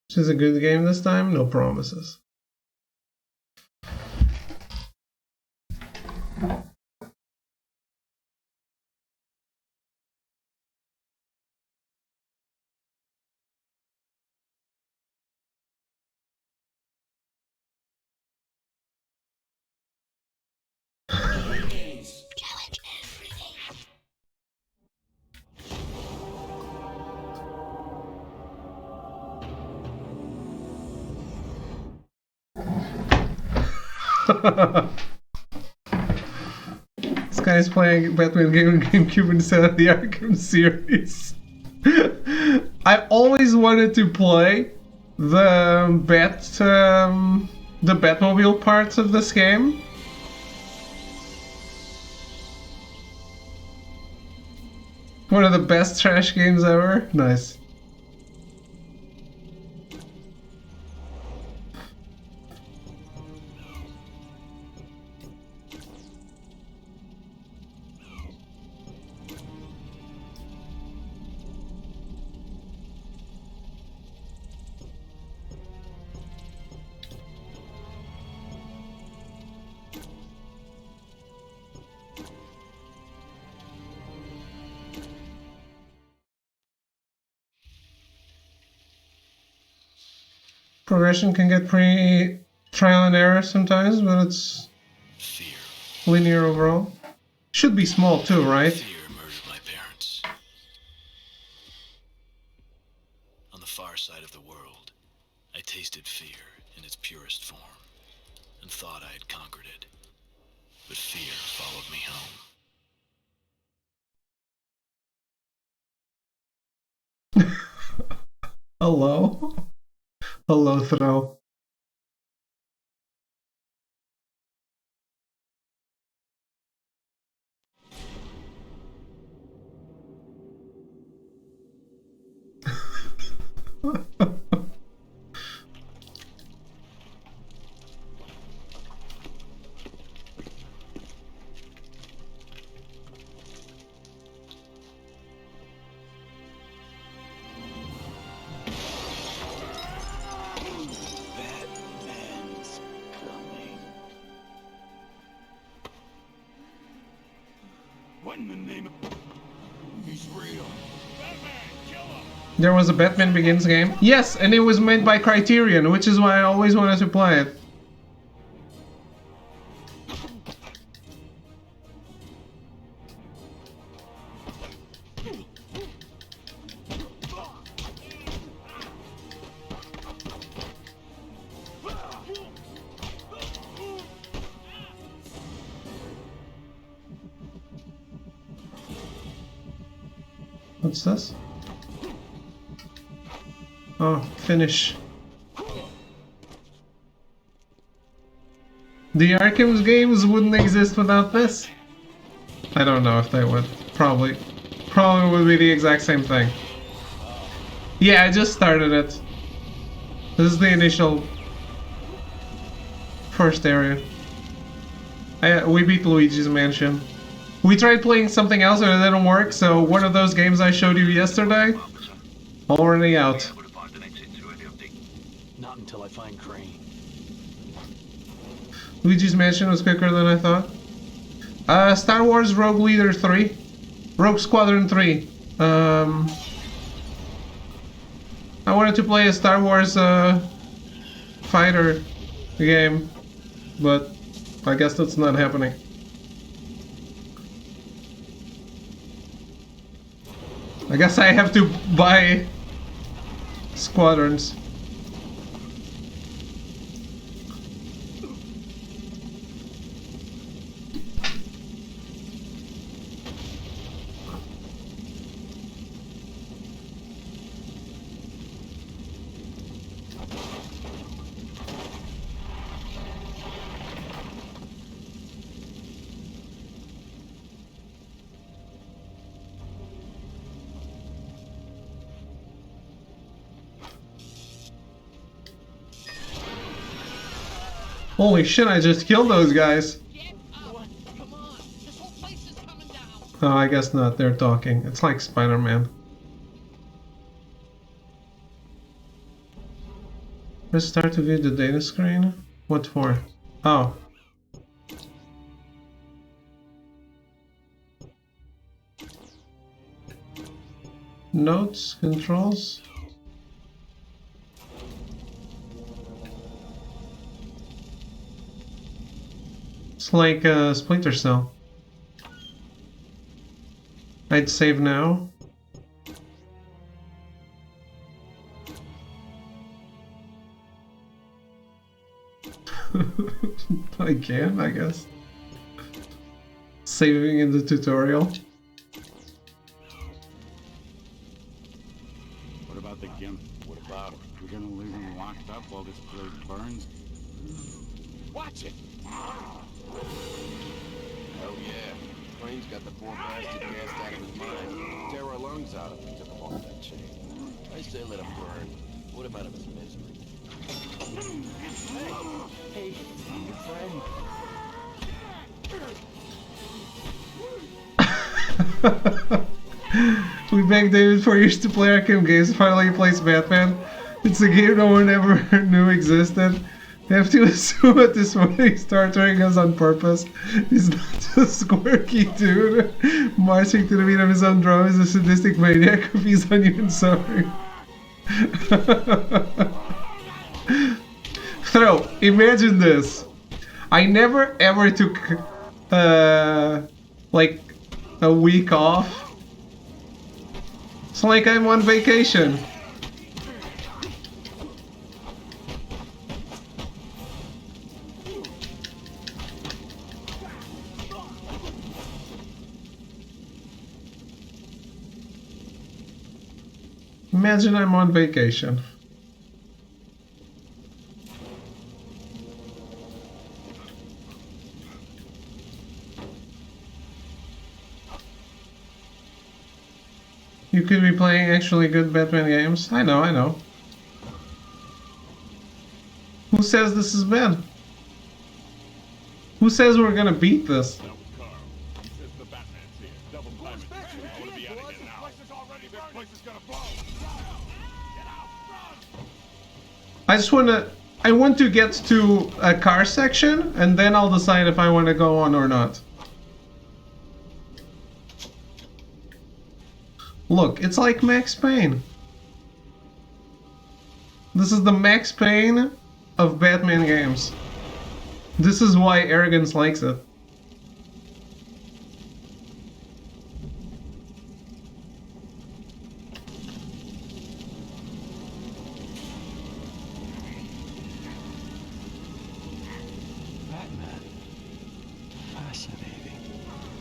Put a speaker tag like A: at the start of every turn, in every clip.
A: This is a good game this time, no promises. This guy's playing Batman game on GameCube instead of the Arkham series. I always wanted to play the Batmobile parts of this game. One of the best trash games ever. Nice. Progression can get pretty trial and error sometimes, but it's linear overall. Should be small too, right?
B: Fear murdered my parents. On the far side of the world, I tasted fear in its purest form and thought I had conquered it. But fear followed me home.
A: Hello? Hello, Throw. There was a Batman Begins game? Yes, and it was made by Criterion, which is why I always wanted to play it. What's this? Oh, finish. The Arkham games wouldn't exist without this? I don't know if they would. Probably would be the exact same thing. Yeah, I just started it. This is the initial first area. We beat Luigi's Mansion. We tried playing something else and it didn't work, so one of those games I showed you yesterday, already out.
B: Not until I find Crane.
A: Luigi's Mansion was quicker than I thought. Star Wars Rogue Leader 3. Rogue Squadron 3. I wanted to play a Star Wars fighter game, but I guess that's not happening. I guess I have to buy Squadrons. Holy shit, I just killed those guys. Oh, I guess not. They're talking. It's like Spider-Man. Press start to view the data screen. What for? Oh. Notes, controls. It's like a Splinter Cell. I'd save now. I can, I guess. Saving in the tutorial.
C: What about the gimp? What about him? We're gonna leave him locked up while this place burns? Watch it!
D: Hell yeah. Crane's got the poor bastard gassed out of his mind. Tear our lungs out if we took him off that chain. I say let him burn. Put him out of his misery.
E: Hey, your friend.
A: We begged David for years to play Arkham games. Finally, he plays Batman. It's a game no one ever knew existed. You have to assume at this point he started doing us on purpose. He's not just a quirky dude marching to the beat of his own drum. He's a sadistic maniac who feeds on human suffering. So, imagine this. I never ever took like a week off. It's like I'm on vacation. Imagine I'm on vacation. You could be playing actually good Batman games. I know, I know. Who says this is bad? Who says we're gonna beat this?
C: Carl. He says the Batman's here. Double time it. I wanna be out of here now. This place is already burning. This place is gonna blow. Get out! Run!
A: I just wanna... I want to get to a car section, and then I'll decide if I want to go on or not. Look, it's like Max Payne. This is the Max Payne of Batman games. This is why Arrogance likes it.
E: Batman. Fascinating.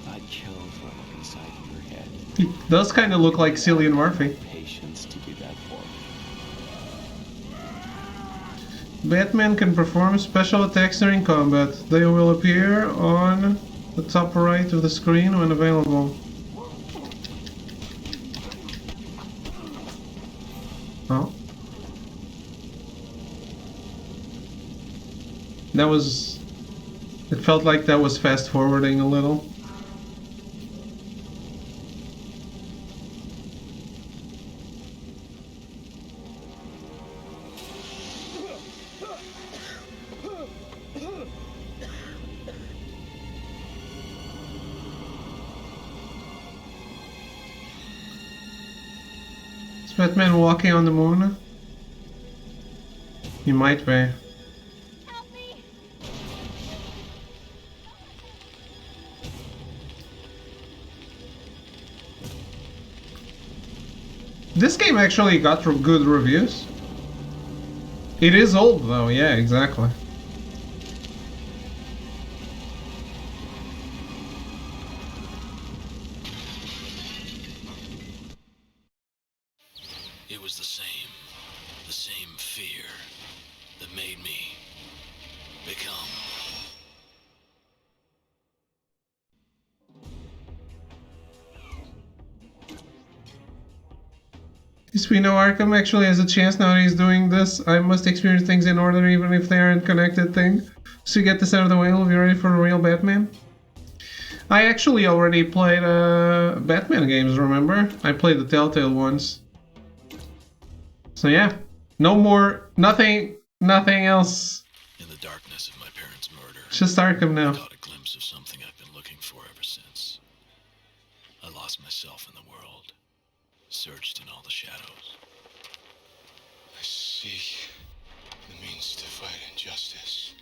E: That chills run up inside your head.
A: He does kind of look like Cillian Murphy.
E: Patience to do that for me.
A: Batman can perform special attacks during combat. They will appear on the top right of the screen when available. Oh. That was... It felt like that was fast forwarding a little. Is Batman walking on the moon? He might be.
F: Help me!
A: This game actually got good reviews. It is old though, yeah, exactly.
B: It was the same fear that made me become.
A: At least we know Arkham actually has a chance now that he's doing this. I must experience things in order even if they aren't connected things. So you get this out of the way, we'll be ready for the real Batman. I actually already played Batman games, remember? I played the Telltale ones. So yeah, no more, nothing Nothing else.
B: In the darkness of my parents' murder,
A: It's just Arkham
B: I
A: now.
B: caught a glimpse of something I've been looking for ever since. I lost myself in the world, searched in all the shadows.
G: I seek the means to fight injustice.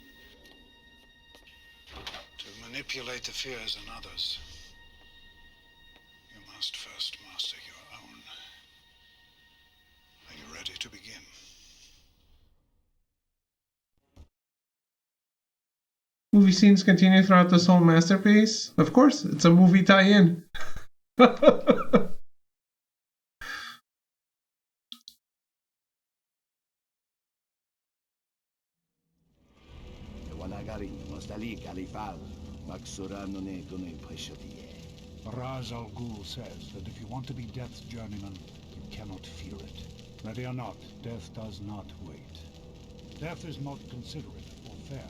G: To manipulate the fears in others. You must first master your own. Are you ready to begin?
A: Movie scenes continue throughout this whole masterpiece. Of course, it's a movie tie-in.
C: Raz Al Ghul says that if you want to be Death's journeyman, you cannot fear it. Ready or not, Death does not wait. Death is not considerate or fair.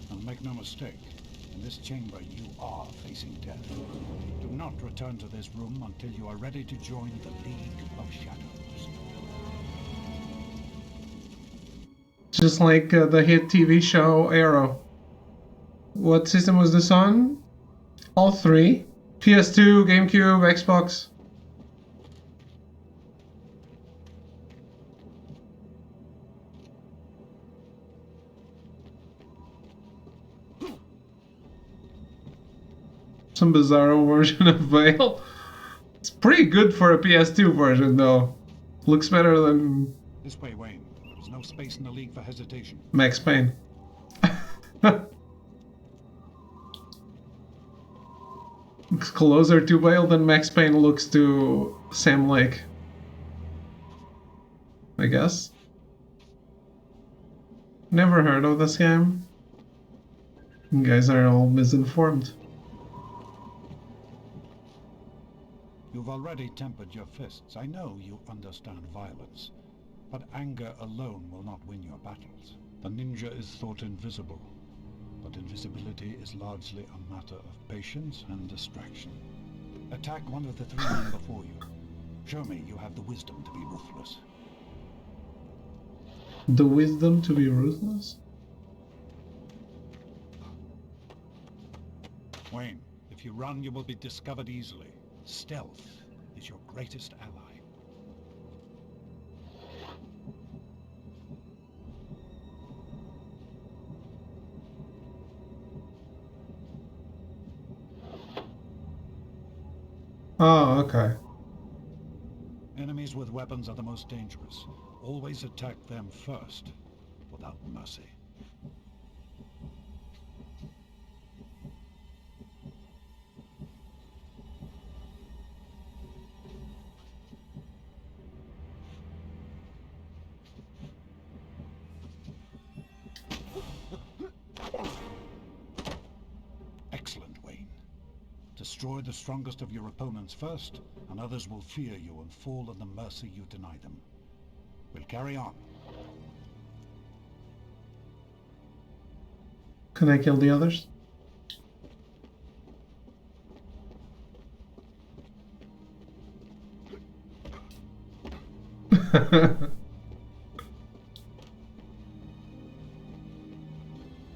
C: And make no mistake, in this chamber you are facing death. Do not return to this room until you are ready to join the League of Shadows.
A: Just like the hit TV show Arrow. What system was this on? All three. PS2, GameCube, Xbox. Some bizarro version of Veil. It's pretty good for a PS2 version though. Looks better than
C: This way, Wayne. There's no space in the League for hesitation.
A: Max Payne. Looks closer to Veil than Max Payne looks to Sam Lake. I guess. Never heard of this game. You guys are all misinformed.
C: You've already tempered your fists. I know you understand violence. But anger alone will not win your battles. The ninja is thought invisible. But invisibility is largely a matter of patience and distraction. Attack one of the three men before you. Show me you have the wisdom to be ruthless.
A: The wisdom to be ruthless?
C: Wayne, if you run, you will be discovered easily. Stealth is your greatest ally.
A: Oh, okay.
C: Enemies with weapons are the most dangerous. Always attack them first, without mercy. Excellent, Wayne. Destroy the strongest of your opponents first, and others will fear you and fall at the mercy you deny them. We'll carry on.
A: Can I kill the others?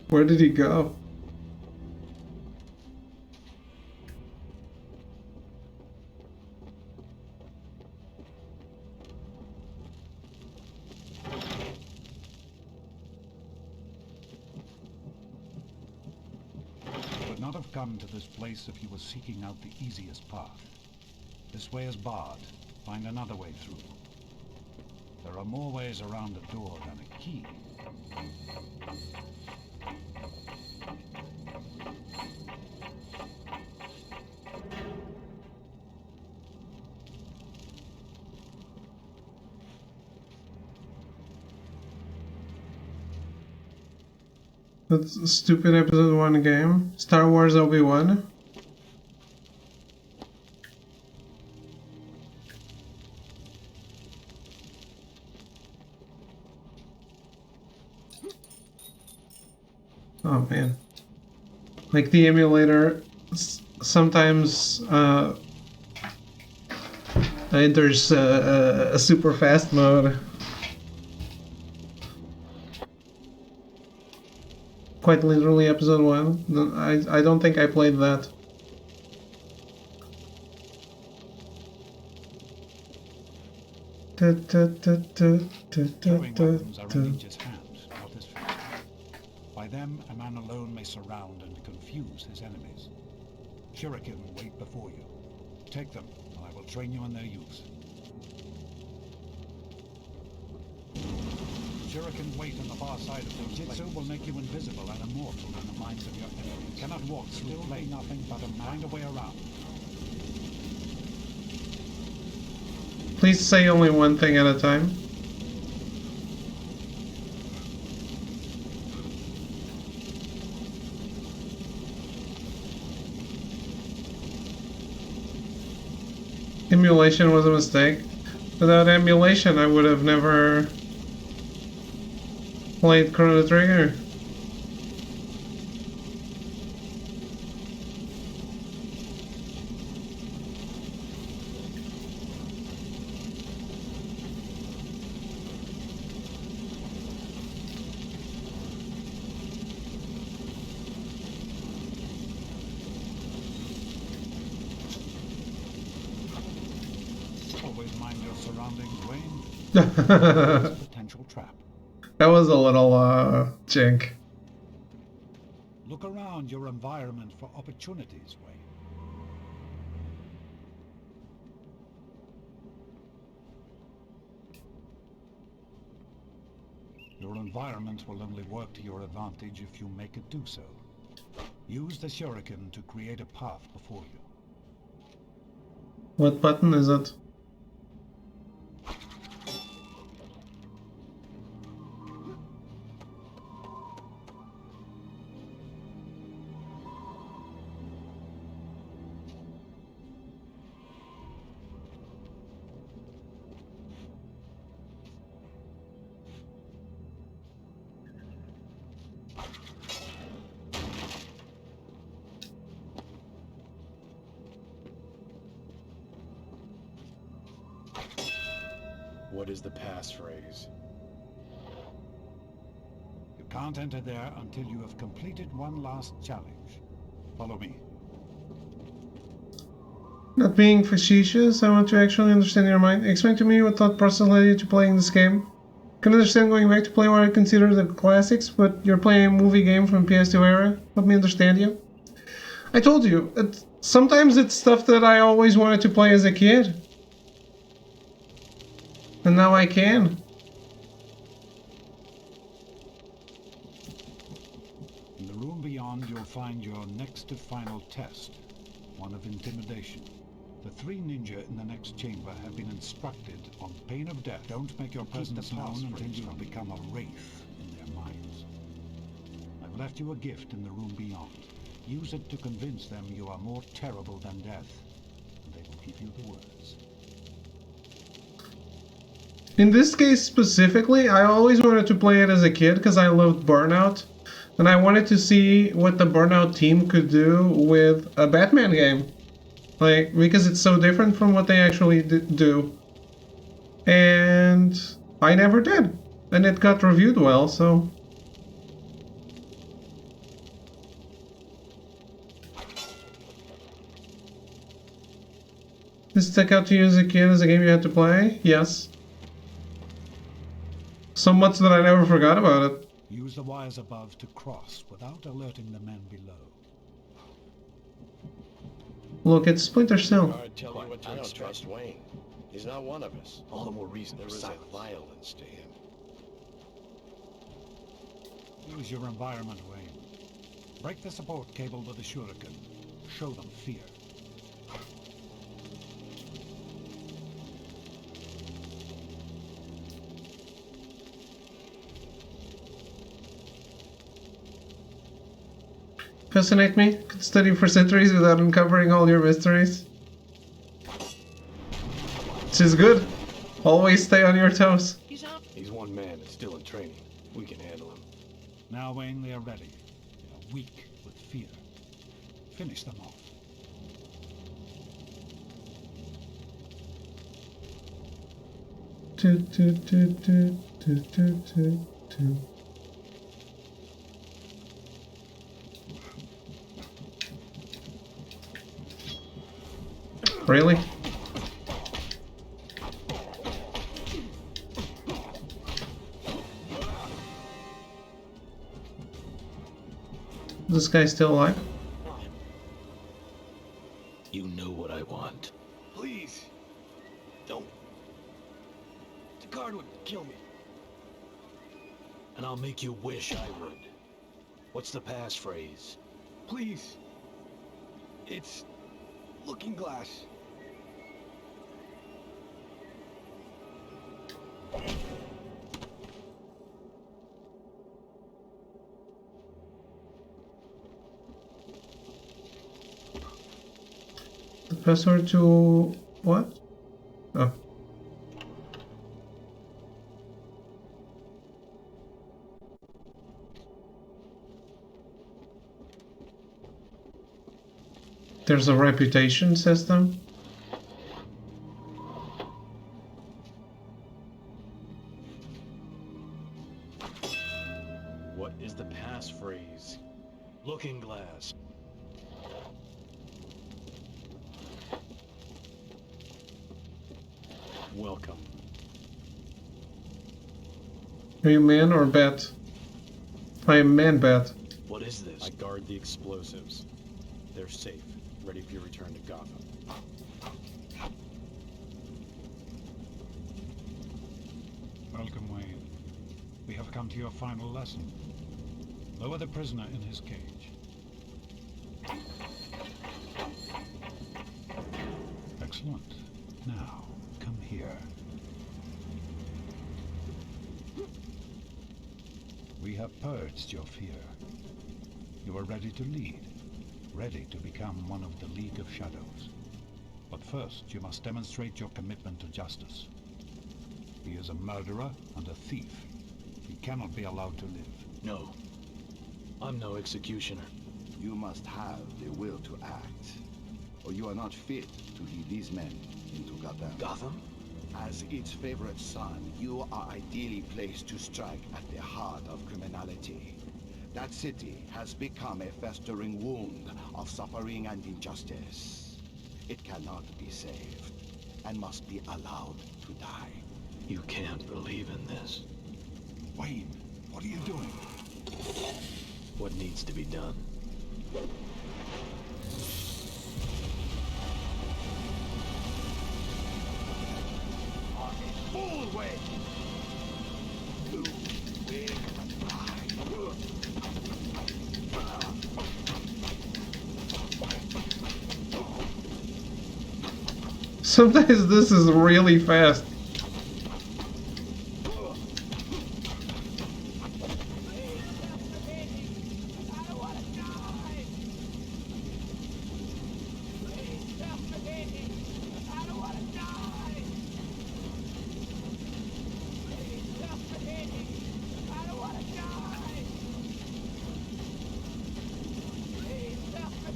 A: Where did he go?
C: You would not have come to this place if you were seeking out the easiest path. This way is barred. Find another way through. There are more ways around a door than a key.
A: That's a stupid episode 1 game. Star Wars Obi-Wan. Oh man. Like the emulator sometimes enters a super fast mode. Quite literally episode 1. I don't think I played that.
C: Throwing weapons are in ninja's hands, not his feet. By them, a man alone may surround and confuse his enemies. Shuriken wait before you. Take them, and I will train you in their use. Shuriken wait on the far side of those Jitsu will make you invisible and immortal in the minds of your enemies. You cannot walk through play nothing but find a way around.
A: Please say only one thing at a time. Emulation was a mistake. Without emulation, I would have never played Chrono Trigger.
C: Always mind your surroundings, Wayne.
A: That
C: Potential trap.
A: was a little, jink.
C: Look around your environment for opportunities, Wayne. Your environment will only work to your advantage if you make it do so. Use the shuriken to create a path before you.
A: What button is it?
D: What is the passphrase?
C: You can't enter there until you have completed one last challenge. Follow me.
A: Not being facetious, I want to actually understand your mind. Explain to me what thought process led you to playing this game. I can understand going back to play what I consider the classics, but you're playing a movie game from PS2 era. Help me understand you. I told you, sometimes it's stuff that I always wanted to play as a kid. And now I can.
C: In the room beyond, you'll find your next to final test, one of intimidation. The 3 ninja in the next chamber have been instructed on pain of death. Don't make your presence known until you have become a wraith in their minds. I've left you a gift in the room beyond. Use it to convince them you are more terrible than death, and they will give you the words.
A: In this case specifically, I always wanted to play it as a kid because I loved Burnout. And I wanted to see what the Burnout team could do with a Batman game. Like, because it's so different from what they actually do. And I never did. And it got reviewed well, so... Did it stick out to you as a kid as a game you had to play? Yes. So much that I never forgot about it.
C: Use the wires above to cross without alerting the men below.
A: Look, it's Splinter Cell.
D: Guard, tell you what to expect. I don't trust Wayne. He's not one of us.
E: All the more reason
D: There
E: for
D: is a
E: silence.
D: violence to him.
C: Use your environment, Wayne. Break the support cable with the shuriken. Show them fear.
A: Fascinate me? Could study for centuries without uncovering all your mysteries. Which is good. Always stay on your toes.
D: He's one man and still in training. We can handle him.
C: Now, Wayne, they are ready. They are weak with fear. Finish them off.
A: Do, do, do, do, do, do, do, do. Really? This guy's still alive?
B: You know what I want.
D: Please. Don't. The guard would kill me.
B: And I'll make you wish I would. What's the passphrase?
D: Please. It's Looking Glass.
A: The password to what? Oh. There's a reputation system.
B: What is the passphrase? Looking Glass. Welcome.
A: Are you man or bat? I am man bat.
B: What is this? I guard the explosives. They're safe, ready for your return to Gotham.
C: Welcome, Wayne. We have come to your final lesson. Lower the prisoner in his cage. Excellent. Now, come here. We have purged your fear. You are ready to lead. Ready to become one of the League of Shadows. But first, you must demonstrate your commitment to justice. He is a murderer and a thief. He cannot be allowed to live.
B: No. I'm no executioner.
H: You must have the will to act, or you are not fit to lead these men into Gotham.
B: Gotham?
H: As its favorite son, you are ideally placed to strike at the heart of criminality. That city has become a festering wound of suffering and injustice. It cannot be saved, and must be allowed to die.
B: You can't believe in this.
C: Wayne, what are you doing?
B: What needs to be done?
D: Fool away!
A: Sometimes this is really fast.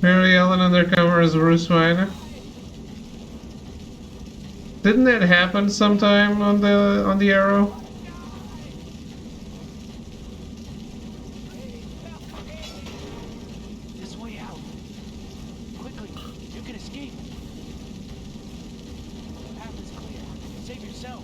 A: Mary Ellen undercover as Bruce Wayne. Didn't that happen sometime on the Arrow?
E: This way out. Quickly, you can escape. The path is clear. Save yourself.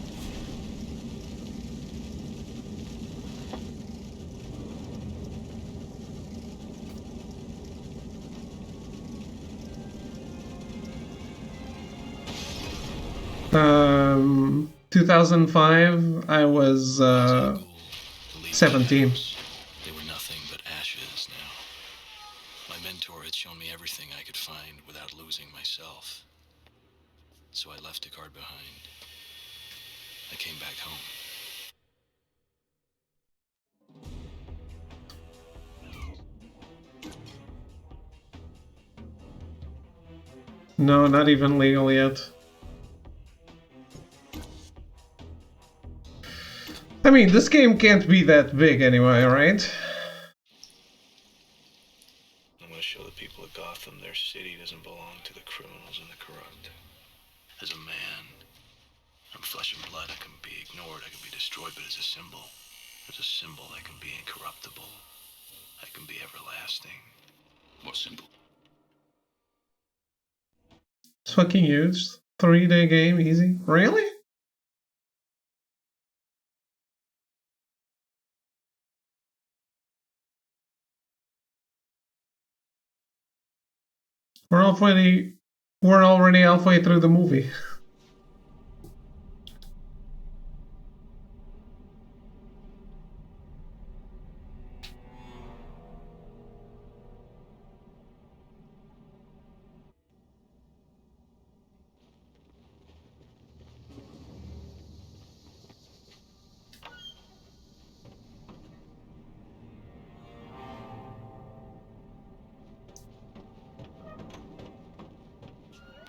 A: Um, 2005, I was 17.
B: They were nothing but ashes now. My mentor had shown me everything I could find without losing myself. So I left Deckard behind. I came back home.
A: No, not even legal yet. I mean, this game can't be that big anyway, right?
B: I'm going to show the people of Gotham their city doesn't belong to the criminals and the corrupt. As a man, I'm flesh and blood. I can be ignored, I can be destroyed, but as a symbol, I can be incorruptible. I can be everlasting. What symbol?
A: It's fucking huge. 3-day game, easy. Really? We're already halfway through the movie.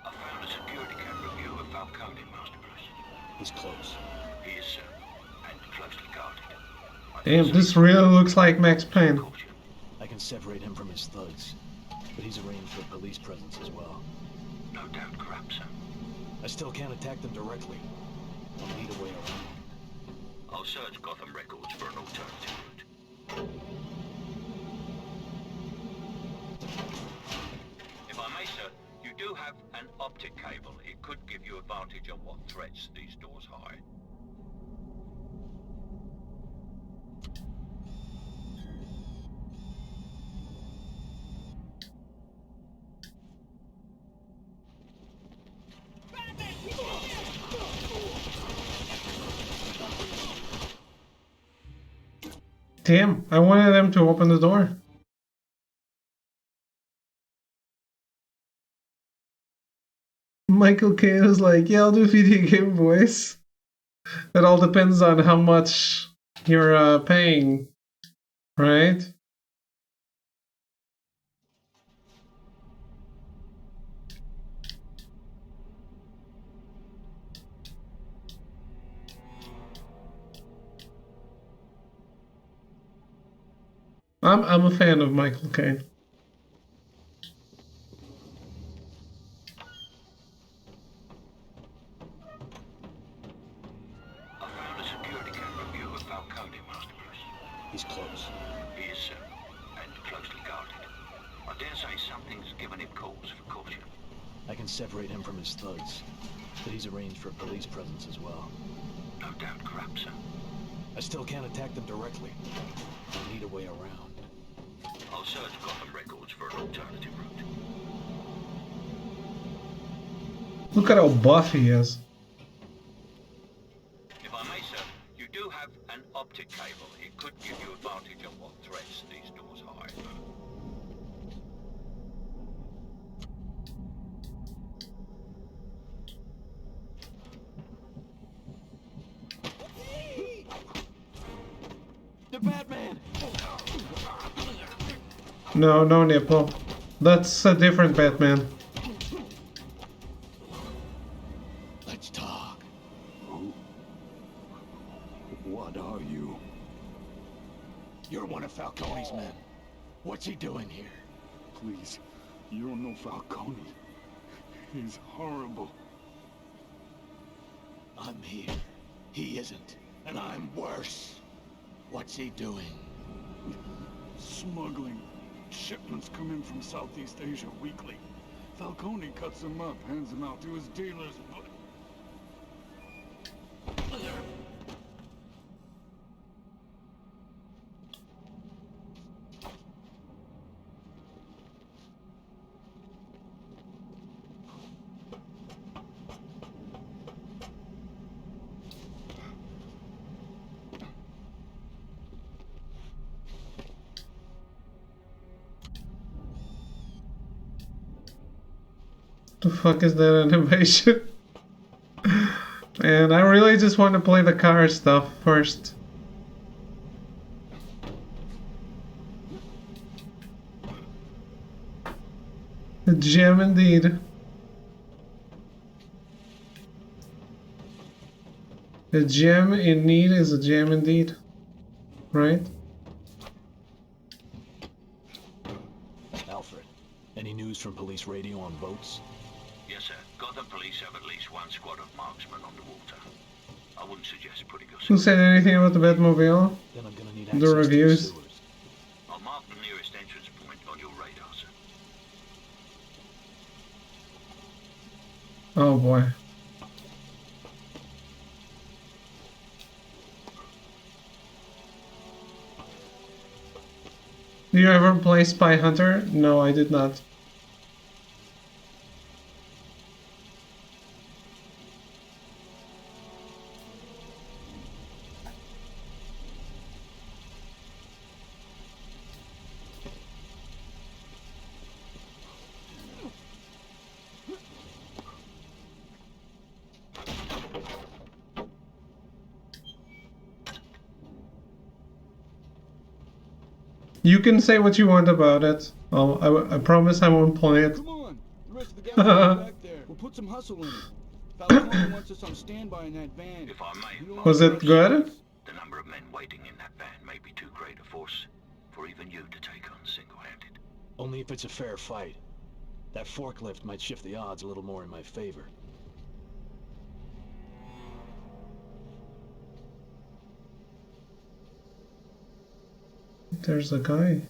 B: I found a security camera view of Falcone, Master Bruce.
D: He's close.
B: He is, sir, and closely guarded.
A: Damn, this really looks like Max Payne.
D: I can separate him from his thugs, but he's arranged for police presence as well.
B: No doubt corrupt, sir.
D: I still can't attack them directly. I'll need a way around.
B: I'll search Gotham records for an alternative route. If I may, sir, you do have an optic cable. It could give you advantage on what threats these doors hide.
A: Damn, I wanted them to open the door. Michael Caine is like, yeah, I'll do video game voice. It all depends on how much you're paying, right? I'm a fan of Michael Caine.
B: I found a security camera view of Falcone, Master Bruce.
D: He's close.
B: He is, sir, and closely guarded. I dare say something's given him cause for caution.
D: I can separate him from his thugs, but he's arranged for police presence as well.
B: No doubt corrupt, sir.
D: I still can't attack them directly. I'll need a way around.
B: I'll search Gotham records for an alternative route.
A: Look at how buff he is.
B: If I may, sir, you do have an optic cable. It could give you advantage on what threats these doors hide.
D: The Batman!
A: No, no nipple. That's a different Batman.
D: Let's talk.
H: What are you?
D: You're one of Falcone's men. What's he doing here?
C: Please, you don't know Falcone. He's horrible.
D: I'm here. He isn't. And I'm worse. What's he doing?
C: Smuggling. Shipments come in from Southeast Asia weekly. Falcone cuts them up, hands them out to his dealers, but...
A: The fuck is that animation? Man, I really just want to play the car stuff first. A gem indeed. A gem in need is a gem indeed. Right?
D: Alfred, any news from police radio on boats?
B: Yes, sir. Gotham police have at least one squad of marksmen on the water. I wouldn't suggest putting yourself...
A: Who said anything about the Batmobile?
D: Then I'm gonna need
A: The
D: access to
A: reviews.
D: sewers.
B: I'll mark the nearest entrance point on your radar, sir.
A: Oh boy. Do you ever play Spy Hunter? No, I did not. You can say what you want about it. I promise I won't play it.
I: Come on, the rest of the guys are back there. We'll put some hustle in it. Falcone wants us on standby in that van.
B: If I may,
I: You don't
A: Was
I: wanna
A: it good?
B: the number of men waiting in that van may be too great a force for even you to take on single-handed.
E: Only if it's a fair fight. That forklift might shift the odds a little more in my favor.
A: There's a guy.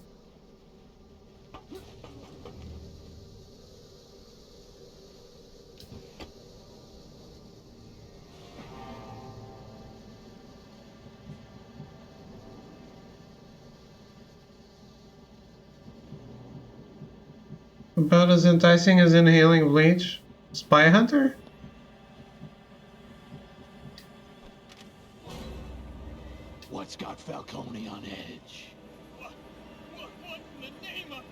A: About as enticing as inhaling bleach. Spy Hunter?
E: What's got Falcone on edge?
I: What in the name of...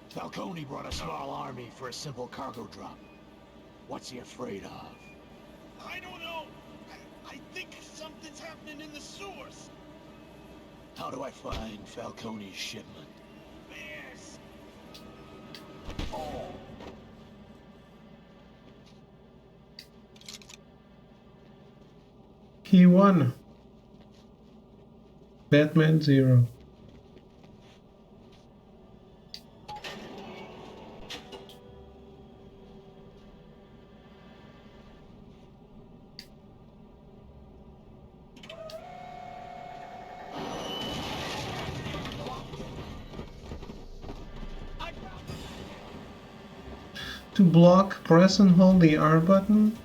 E: Falcone brought a small army for a simple cargo drop. What's he afraid of?
I: I don't know. I think something's happening in the sewers.
E: How do I find Falcone's shipment?
I: Bears.
A: He won. Batman 0. To block, press and hold the R button.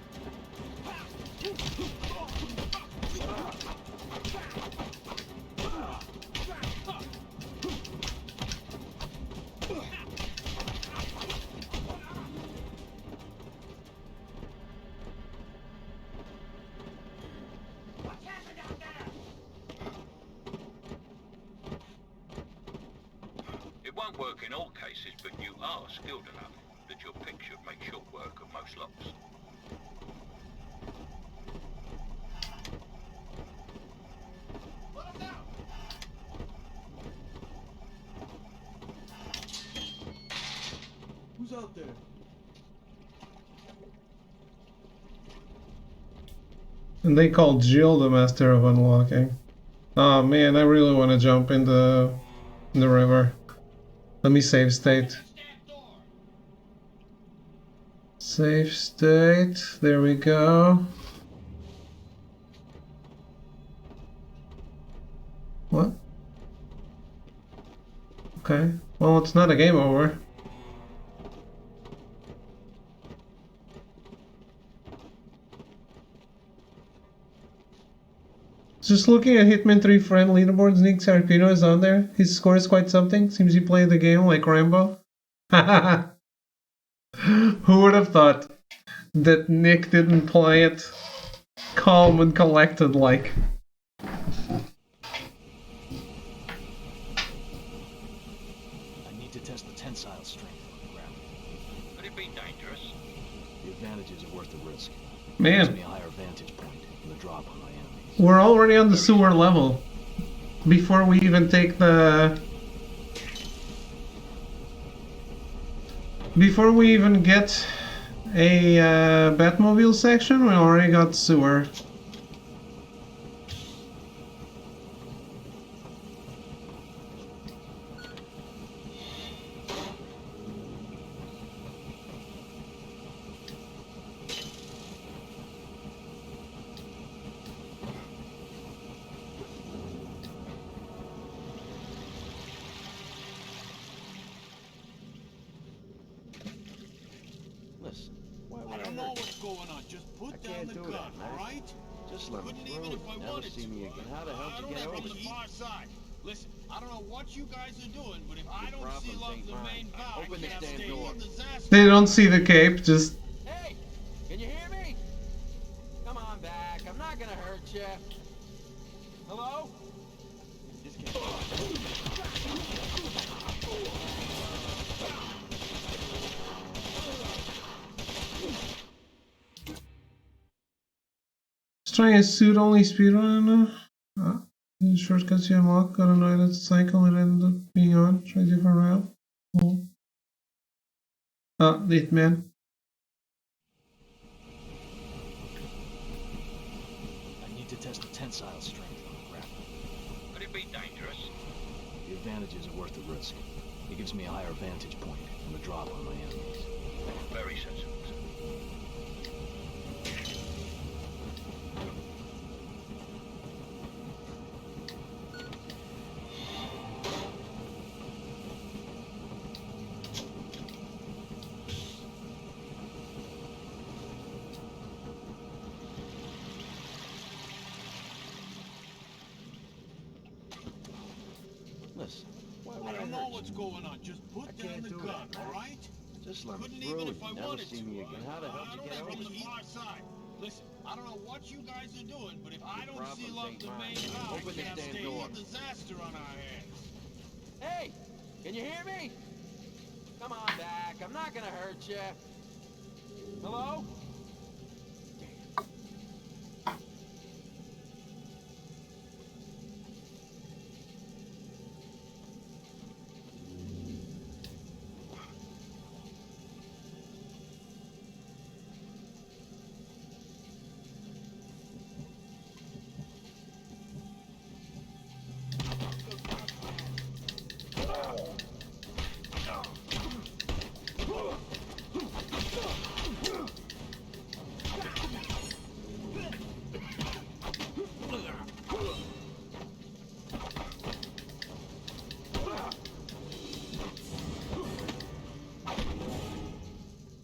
B: It won't work in all cases, but you are skilled enough that your pick should make short work of most locks.
I: Who's out there?
A: And they call Jill the master of unlocking. Oh man, I really want to jump in the river. Let me save state. Save state. There we go. What? Okay. Well, it's not a game over. Just looking at Hitman 3 friend leaderboards, Nick Sarpino is on there. His score is quite something. Seems he played the game like Rambo. Who would have thought that Nick didn't play it calm and collected like?
E: I need to test the tensile strength on the ground.
B: Could it be dangerous?
E: The advantages are worth the risk.
A: Man.
E: Gives me a higher vantage point and the drop on my enemies.
A: We're already on the sewer level. Before we even take the... Before we even get a Batmobile section, we already got sewer.
D: Listen, why would
E: going on? Just
D: I
E: put down
D: can't
E: the
D: do
E: gun,
D: that, man.
E: alright?
D: Just let me
E: Couldn't
D: through.
E: even if I
D: Never
E: wanted
D: see
E: to.
D: me again. How the hell
E: I
D: did
E: don't
D: you get
E: have
D: over
E: from the
D: here?
E: far side. Listen, I don't know what you guys are doing, but if I
D: Your
E: don't seal
D: problems
E: up
D: ain't
E: the
D: mine.
E: main valve,
D: Open
E: I
D: this
E: can't
D: damn
E: stay
D: door.
E: here. Disaster.
A: They don't see the cape, just
D: Hey! Can you hear me? Come on back. I'm not gonna hurt you. Hello? Just kidding.
A: trying suit only speedrun. The shortcuts you unlock got annoyed at the cycle and ended up being on. Try a different route. Cool. Late man.
J: I need to test the tensile strength on the grapple.
B: Could it be dangerous?
J: The advantages are worth the risk. It gives me a higher vantage point and a drop on my enemies.
B: Very sensible, sir.
D: Listen, why would
E: I don't know
D: hurt
E: what's
D: you?
E: going on. Just put
D: I
E: down
D: can't
E: the
D: do
E: gun,
D: that, man.
E: alright?
D: Just let me
E: Couldn't
D: through.
E: even
D: You
E: if I
D: never
E: wanted
D: see
E: to.
D: me again. How the hell
E: I
D: did you
E: don't
D: get
E: have
D: over
E: from the
D: here?
E: far side. Listen, I don't know what you guys are doing, but if I
D: Your
E: don't seal
D: problems
E: up
D: ain't
E: the
D: mine.
E: main valve,
D: Open
E: I
D: this
E: can't
D: damn
E: stay
D: door.
E: here. Disaster on our hands.
D: Hey! Can you hear me? Come on back. I'm not gonna hurt you. Hello?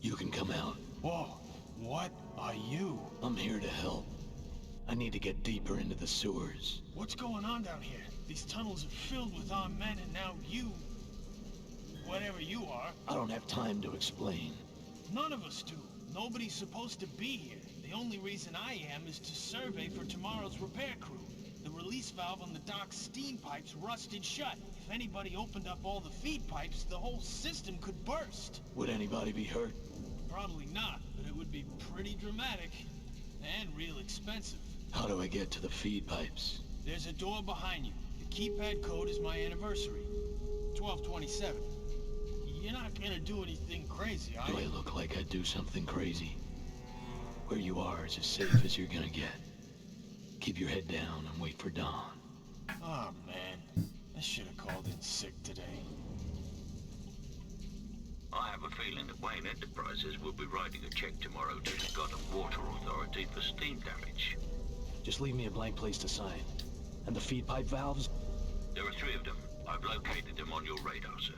J: You can come out.
E: Whoa, what are you?
J: I'm here to help. I need to get deeper into the sewers.
E: What's going on down here? These tunnels are filled with armed men, and now you... whatever you are.
J: I don't have time to explain.
E: None of us do. Nobody's supposed to be here. The only reason I am is to survey for tomorrow's repair crew. The release valve on the dock's steam pipes rusted shut. If anybody opened up all the feed pipes, the whole system could burst.
J: Would anybody be hurt?
E: Probably not, but it would be pretty dramatic. And real expensive.
J: How do I get to the feed pipes?
E: There's a door behind you. The keypad code is my anniversary. 1227. You're not gonna do anything crazy, are
J: Do I
E: you?
J: look like I'd do something crazy? Where you are is as safe as you're gonna get. Keep your head down and wait for dawn.
E: Oh, man. I should have called in sick today.
B: I have a feeling that Wayne Enterprises will be writing a check tomorrow to the God of Water Authority for steam damage.
J: Just leave me a blank place to sign. And the feed pipe valves?
B: There are 3 of them. I've located them on your radar, sir.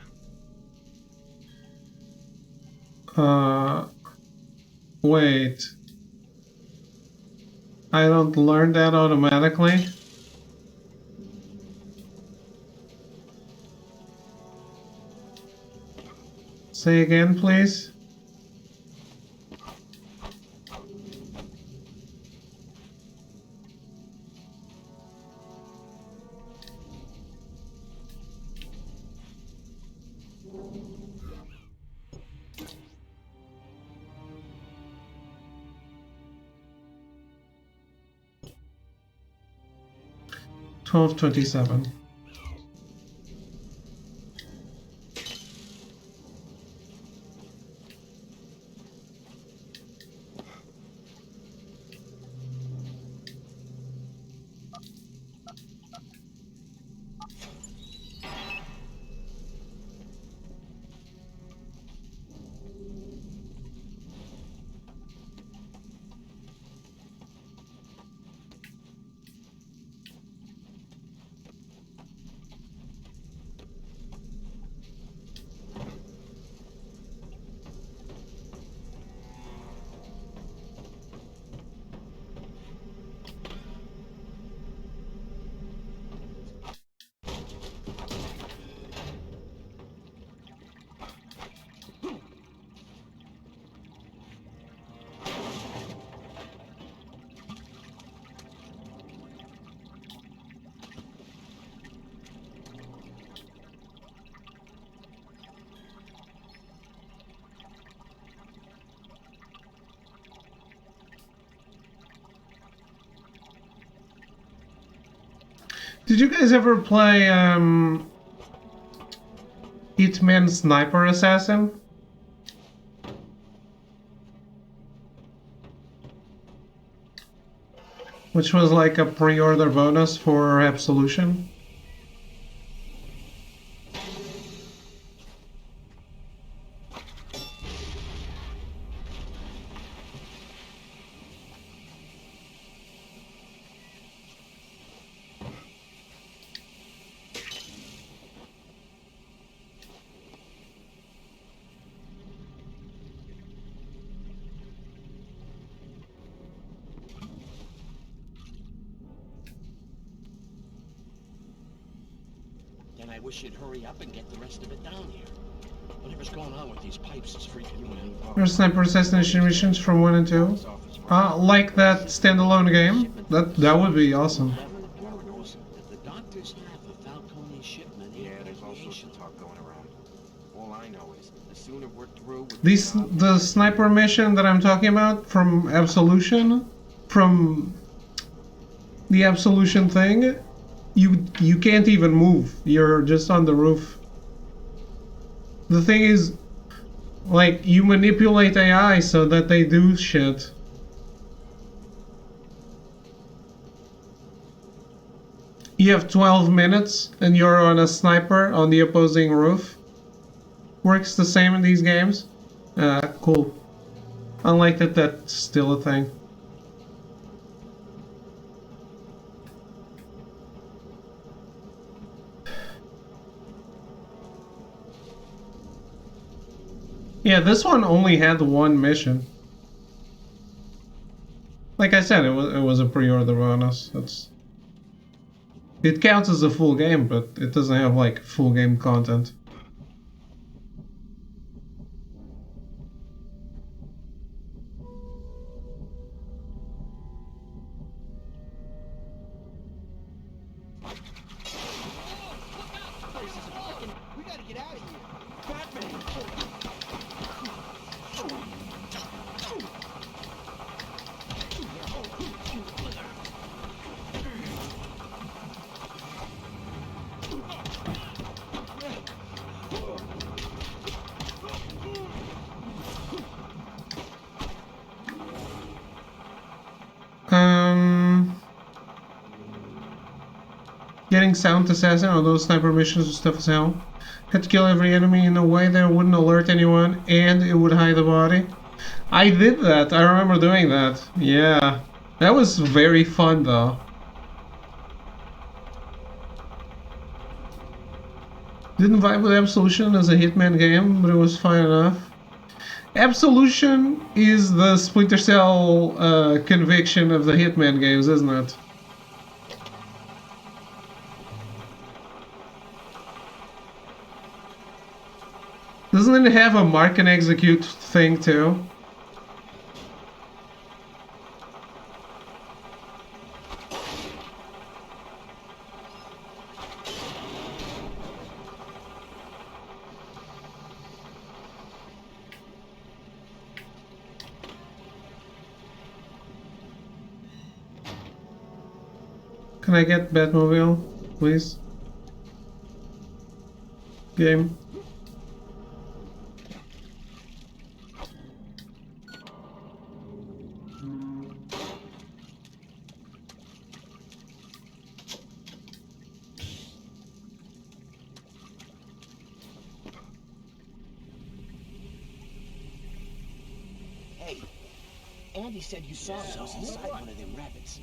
A: Wait. I don't learn that automatically. Say again, please. $12.27. Did you guys ever play Hitman Sniper Assassin? Which was like a pre-order bonus for Absolution.
K: Then I wish you'd hurry up and get the rest of it down here. Whatever's going on with these pipes is freaking me out.
A: There's sniper assassination missions from 1 and 2. Like that standalone game. That would be awesome.
K: The doctors have a Falcone shipment.
D: Yeah, there's all sorts of talk going around. All I know is the sooner we're through with
A: The sniper mission that I'm talking about from Absolution, from the Absolution thing, you can't even move. You're just on the roof. The thing is, like, you manipulate AI so that they do shit. You have 12 minutes and you're on a sniper on the opposing roof. Works the same in these games. Cool. I like that that's still a thing. Yeah, this one only had one mission. Like I said, it was a pre-order bonus. It counts as a full game, but it doesn't have like full game content.
D: We gotta get out of here. Batman!
A: Getting Sound Assassin on those sniper missions was tough as hell. Had to kill every enemy in a way that wouldn't alert anyone, and it would hide the body. I did that, I remember doing that. Yeah. That was very fun though. Didn't vibe with Absolution as a Hitman game, but it was fine enough. Absolution is the Splinter Cell conviction of the Hitman games, isn't it? Doesn't it have a mark and execute thing too? Can I get Batmobile, please? Game.
K: Hey, Andy said you saw us inside one of them rabbits.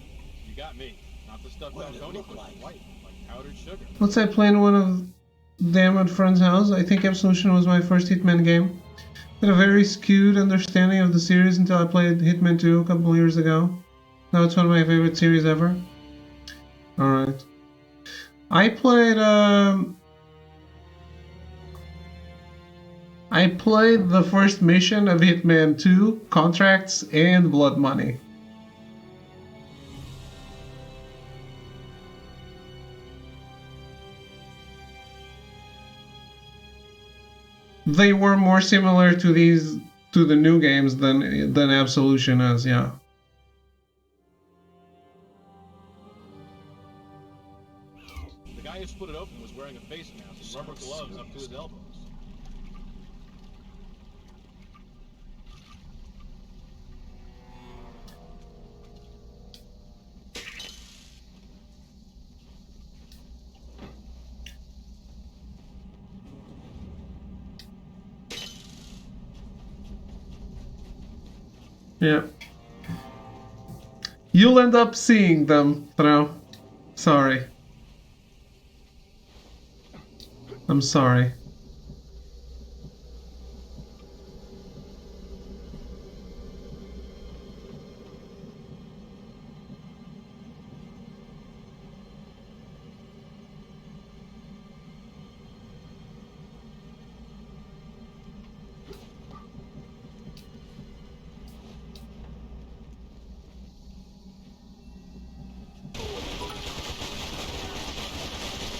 L: You got me. Not the stuff
K: What did it
L: Falcone
K: look
L: puts
K: like?
L: in white, like powdered sugar.
A: Once I played one of them at a friend's house, I think Absolution was my first Hitman game. Had a very skewed understanding of the series until I played Hitman 2 a couple of years ago. Now it's one of my favorite series ever. Alright. I played the first mission of Hitman 2, Contracts and Blood Money. They were more similar to the new games than Absolution is, yeah.
L: guy who split it open was wearing a face mask and rubber gloves up to his elbows.
A: Yeah. You'll end up seeing them, Thro. Sorry. I'm sorry.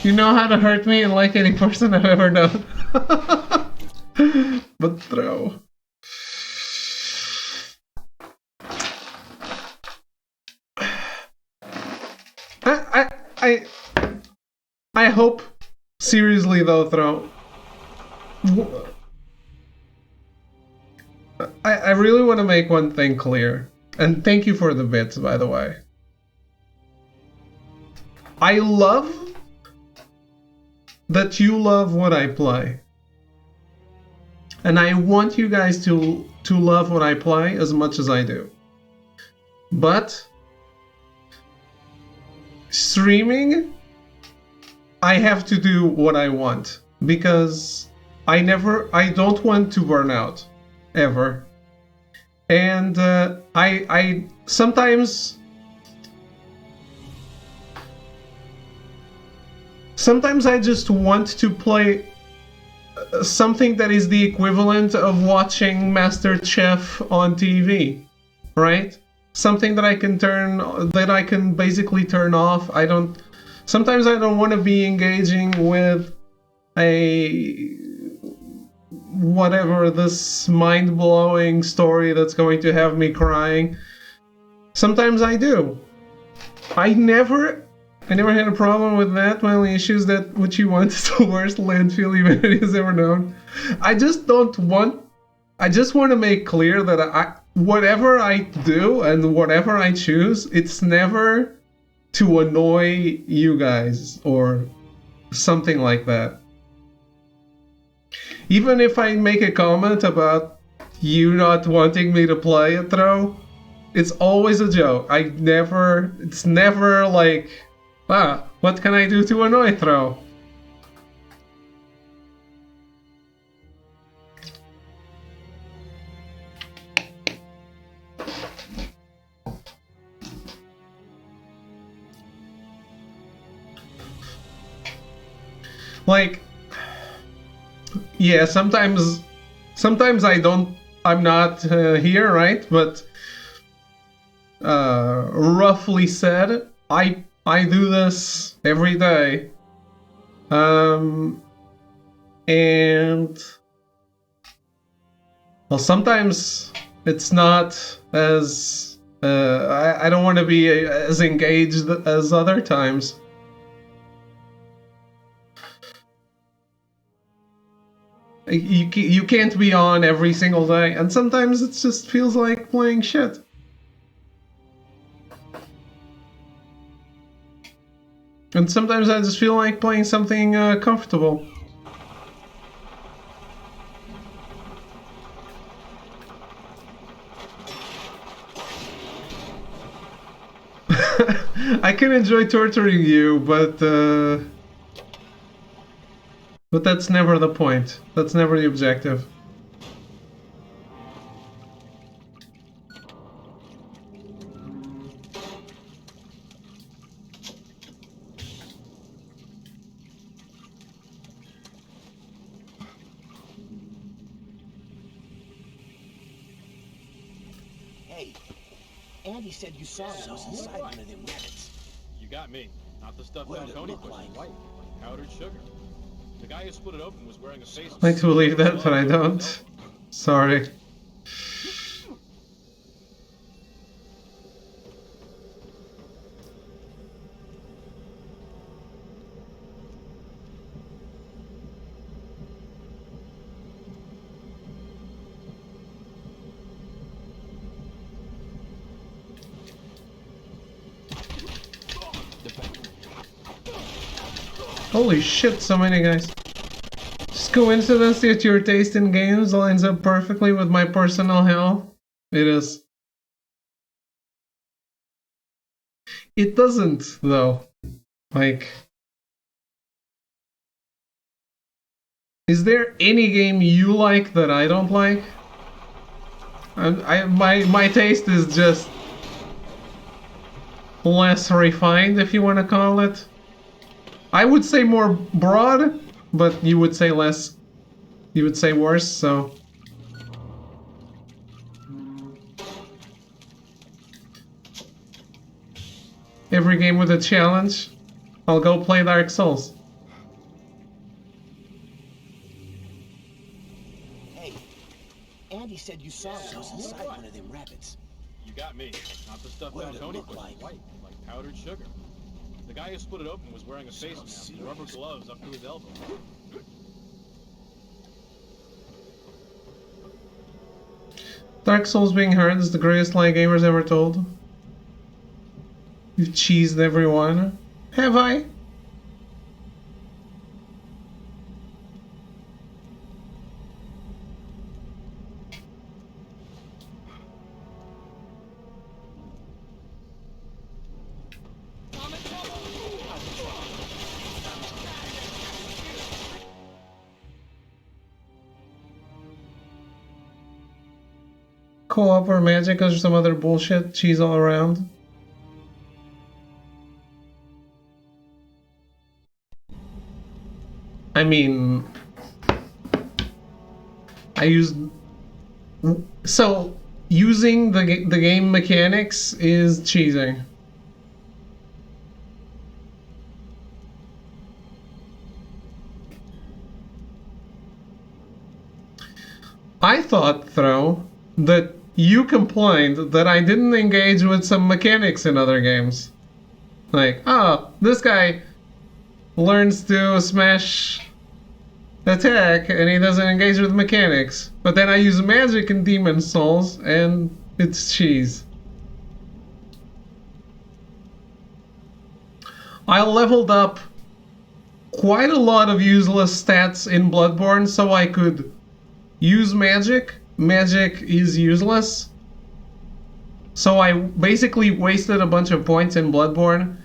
A: You know how to hurt me and like any person I've ever known. But Thro. I hope, seriously though, Thro. I really want to make one thing clear. And thank you for the bits, by the way. I love that you love what I play. And I want you guys to love what I play as much as I do. But streaming, I have to do what I want because I don't want to burn out ever. And I sometimes I just want to play something that is the equivalent of watching MasterChef on TV, right? Something that I can basically turn off. Sometimes I don't want to be engaging with this mind-blowing story that's going to have me crying. Sometimes I do. I never had a problem with that. My only issue is that what you want is the worst landfill humanity has ever known. I just want to make clear that whatever I do and whatever I choose, it's never to annoy you guys or something like that. Even if I make a comment about you not wanting me to play a throw, it's always a joke. It's never like, what can I do to annoy Thro? Like, yeah, sometimes I'm not here, right? But roughly said, I do this every day. And well, sometimes it's not as I don't want to be as engaged as other times. You can't be on every single day, and sometimes it just feels like playing shit. And sometimes I just feel like playing something comfortable. I can enjoy torturing you, but that's never the point. That's never the objective.
K: Hey, Andy said you saw him was inside one of them rabbits.
L: You got me. Not the stuff
K: What did it
L: Falcone
K: look
L: pushed
K: like?
L: white. Powdered sugar. The guy who split it open was wearing a face mask.
A: I like to believe that, but I don't. Sorry. Holy shit, so many guys. Just coincidence that your taste in games lines up perfectly with my personal hell? It is. It doesn't, though. Like... Is there any game you like that I don't like? My taste is just less refined, if you want to call it. I would say more broad, but you would say less. You would say worse, so... Every game with a challenge, I'll go play Dark Souls.
K: Hey, Andy said you saw what was inside one of them rabbits.
L: You got me. Not the stuff
K: What
L: down
K: did it
L: Tony
K: look
L: put
K: like?
L: white, like powdered sugar. The guy who split it open was wearing a face mask and rubber gloves up to his elbow.
A: Dark Souls being hard is the greatest lie gamers ever told. You've cheesed everyone. Have I? Co-op or magic or some other bullshit, cheese all around. I mean, I used... So, using the game mechanics is cheesing. I thought, though, that you complained that I didn't engage with some mechanics in other games. Like, oh, this guy learns to smash attack and he doesn't engage with mechanics. But then I use magic in Demon Souls and it's cheese. I leveled up quite a lot of useless stats in Bloodborne so I could use magic. Magic is useless. So I basically wasted a bunch of points in Bloodborne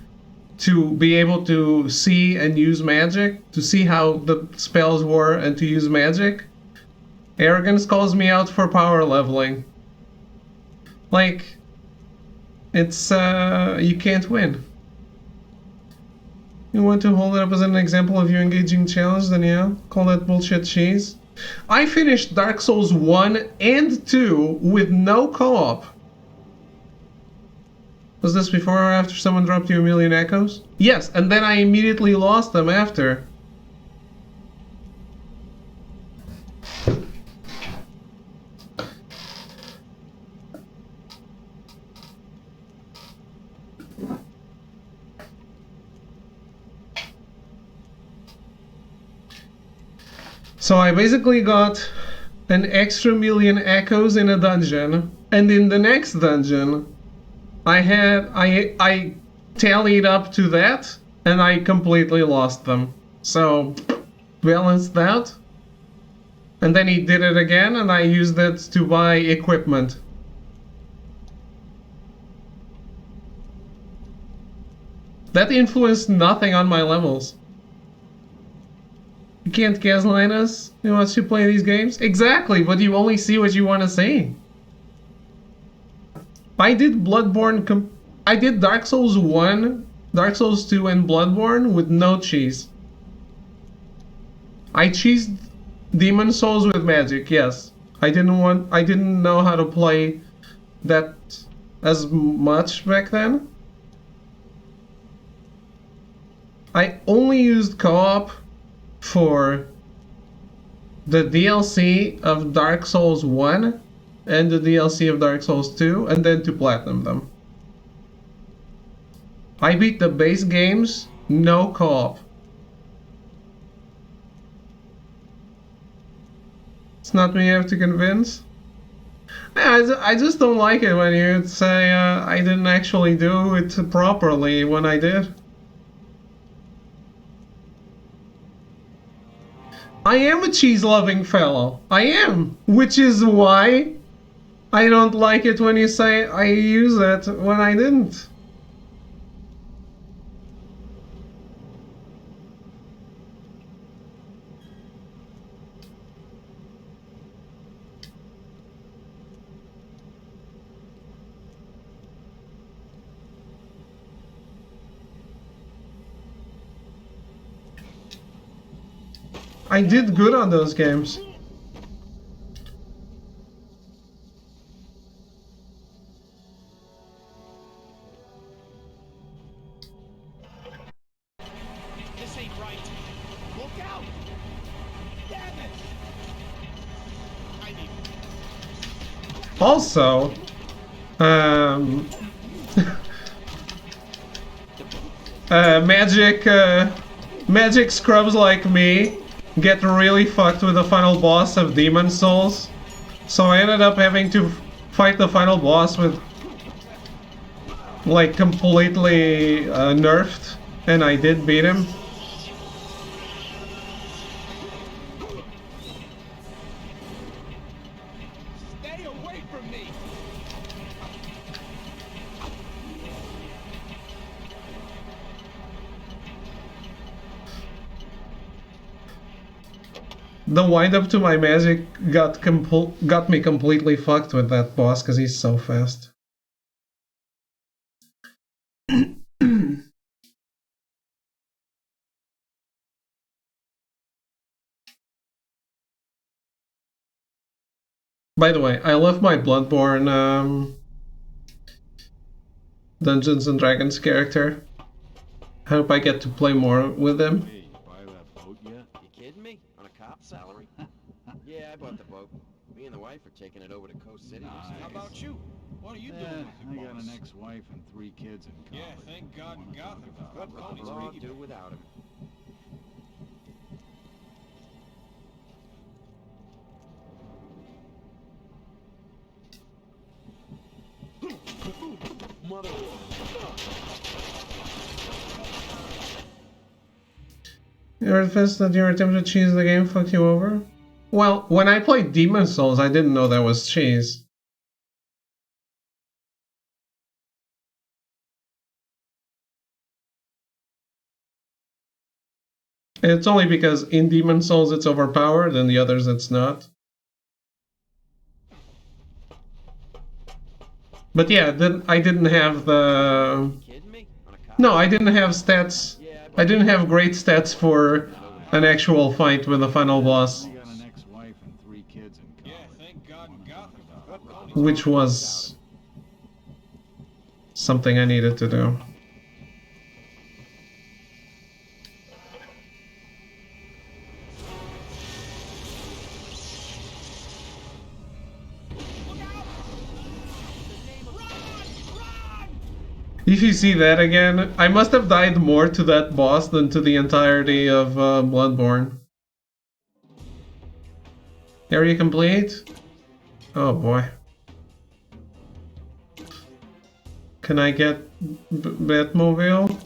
A: to be able to see and use magic, to see how the spells were and to use magic. Arrogance calls me out for power leveling. Like, it's, you can't win. You want to hold it up as an example of you engaging challenge, then yeah, call that bullshit cheese. I finished Dark Souls 1 and 2 with no co-op. Was this before or after someone dropped you a million echoes? Yes, and then I immediately lost them after. So I basically got an extra million echoes in a dungeon, and in the next dungeon I tallied up to that, and I completely lost them. So, balanced out. And then he did it again, and I used it to buy equipment. That influenced nothing on my levels. You can't gaslight us. You want to play these games? Exactly, but you only see what you want to see. I did Bloodborne. I did Dark Souls 1, Dark Souls 2, and Bloodborne with no cheese. I cheesed Demon Souls with magic. Yes, I didn't know how to play that as much back then. I only used co-op for the DLC of Dark Souls 1 and the DLC of Dark Souls 2, and then to platinum them. I beat the base games, no co-op. It's not me you have to convince. Yeah, I just don't like it when you say I didn't actually do it properly when I did. I am a cheese-loving fellow. I am. Which is why I don't like it when you say I use it when I didn't. I did good on those games.
E: This ain't right. Look out! Damn it! I need.
A: Also, magic scrubs like me get really fucked with the final boss of Demon Souls. So I ended up having to fight the final boss with like completely nerfed, and I did beat him.
E: Stay away from me!
A: The wind up to my magic got me completely fucked with that boss because he's so fast. By the way, I love my Bloodborne Dungeons and Dragons character. I hope I get to play more with him.
J: Hey, you buy that boat yet?
K: You kidding me? On a cop salary? Yeah, I bought the boat. Me and the wife are taking it over to Coast City.
E: How about you? What are you doing with
C: I
E: your
C: got
E: boss?
C: an ex-wife and 3 kids in college.
E: Yeah, thank God in Gotham.
K: What
E: Good Coney's
K: will
E: making
K: do without him? Mother.
A: You're pissed that your attempt to cheese the game fucked you over? Well, when I played Demon Souls, I didn't know that was cheese. It's only because in Demon Souls it's overpowered and the others it's not. But yeah, I didn't have the... No, I didn't have stats. I didn't have great stats for an actual fight with the final boss.
C: I got an ex-wife and 3 kids in college.
E: Yeah, thank God in Gotham. Good Coney's
A: Which was something I needed to do. If you see that again, I must have died more to that boss than to the entirety of Bloodborne. Area complete? Oh boy. Can I get Batmobile?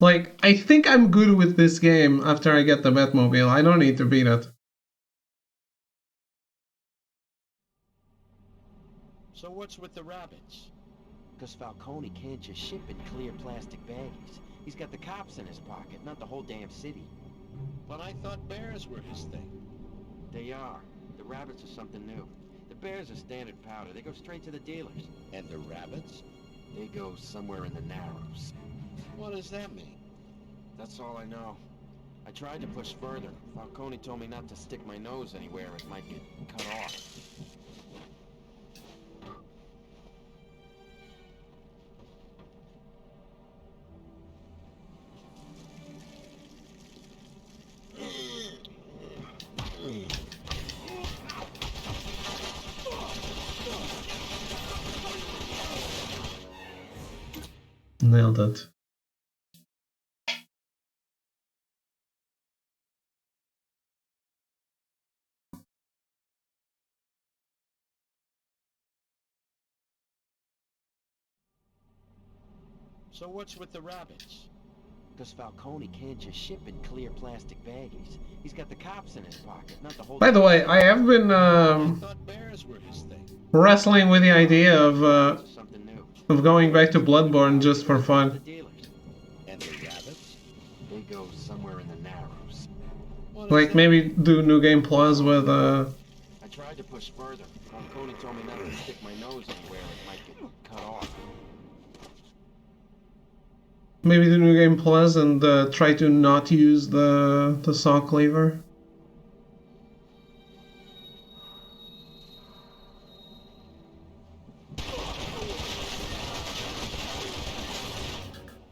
A: Like, I think I'm good with this game after I get the Batmobile. I don't need to beat it.
K: So what's with the rabbits? Because Falcone can't just ship in clear plastic baggies. He's got the cops in his pocket, not the whole damn city.
J: But I thought bears were his thing.
K: They are. The rabbits are something new. The bears are standard powder. They go straight to the dealers.
J: And the rabbits?
K: They go somewhere in the Narrows.
J: What does that mean?
K: That's all I know. I tried to push further. Falcone told me not to stick my nose anywhere. It might get cut off.
A: Nailed it.
D: So what's with the rabbits? Because Falcone can't just ship in clear plastic baggies. He's got the cops in his pocket, not the whole...
A: By the way, I have been wrestling with the idea of going back to Bloodborne just for fun.
K: And the rabbits? They go somewhere in the Narrows.
A: Like maybe do New Game Plus with
K: I tried to push further. Falcone told me not to stick my nose anywhere it might get cut off.
A: maybe the New Game Plus and try to not use the saw cleaver.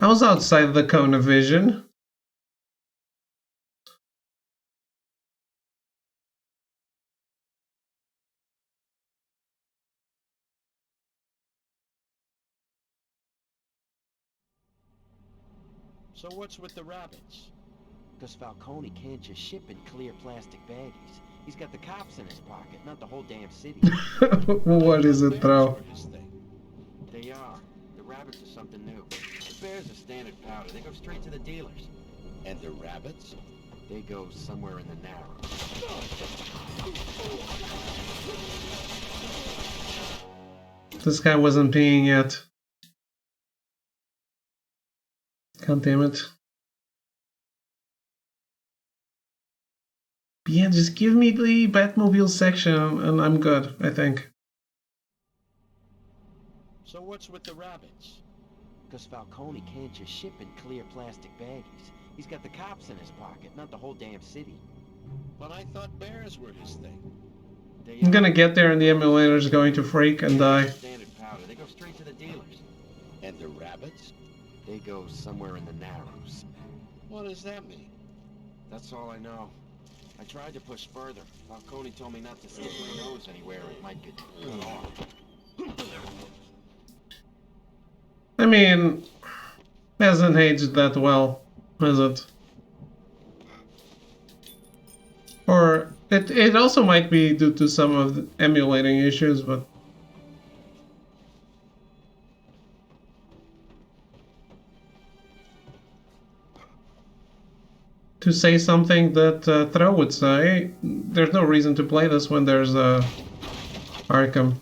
A: I was outside the cone of vision.
D: So what's with the rabbits? Because Falcone can't just ship in clear plastic baggies. He's got the cops in his pocket, not the whole damn city.
A: What is it, bro?
K: They are. The rabbits are something new. The bears are standard powder. They go straight to the dealers. And the rabbits? They go somewhere in the Narrows.
A: This guy wasn't peeing yet. God damn it. Yeah, just give me the Batmobile section and I'm good, I think.
D: So what's with the rabbits? Because Falcone can't just ship in clear plastic baggies. He's got the cops in his pocket, not the whole damn city. But I thought bears were his thing.
A: I'm gonna get there and the emulator's going to freak and die.
K: Standard powder. They go straight to the dealers. And the rabbits? They go somewhere in the Narrows.
D: What does that mean?
K: That's all I know. I tried to push further. Falcone told me not to stick my nose anywhere it might get cut off.
A: I mean, hasn't aged that well, has it? Or it also might be due to some of the emulating issues, but to say something that Throw would say, there's no reason to play this when there's Arkham.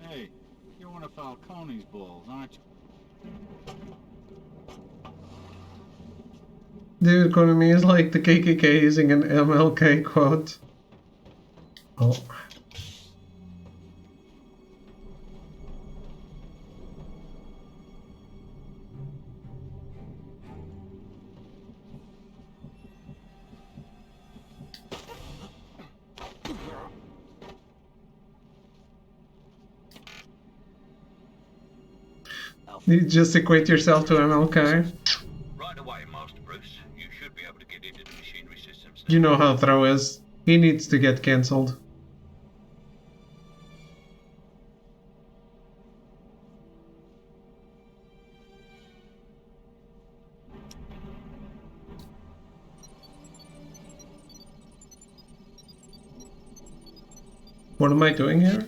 C: Hey, you're one of Falcone's bulls, aren't you?
A: Dude, Konami is like the KKK using an MLK quote. Oh. You just equate yourself to MLK.
M: Right away, Master Bruce. You should be able to get into the machinery systems.
A: You know how Throw is. He needs to get cancelled. What am I doing here?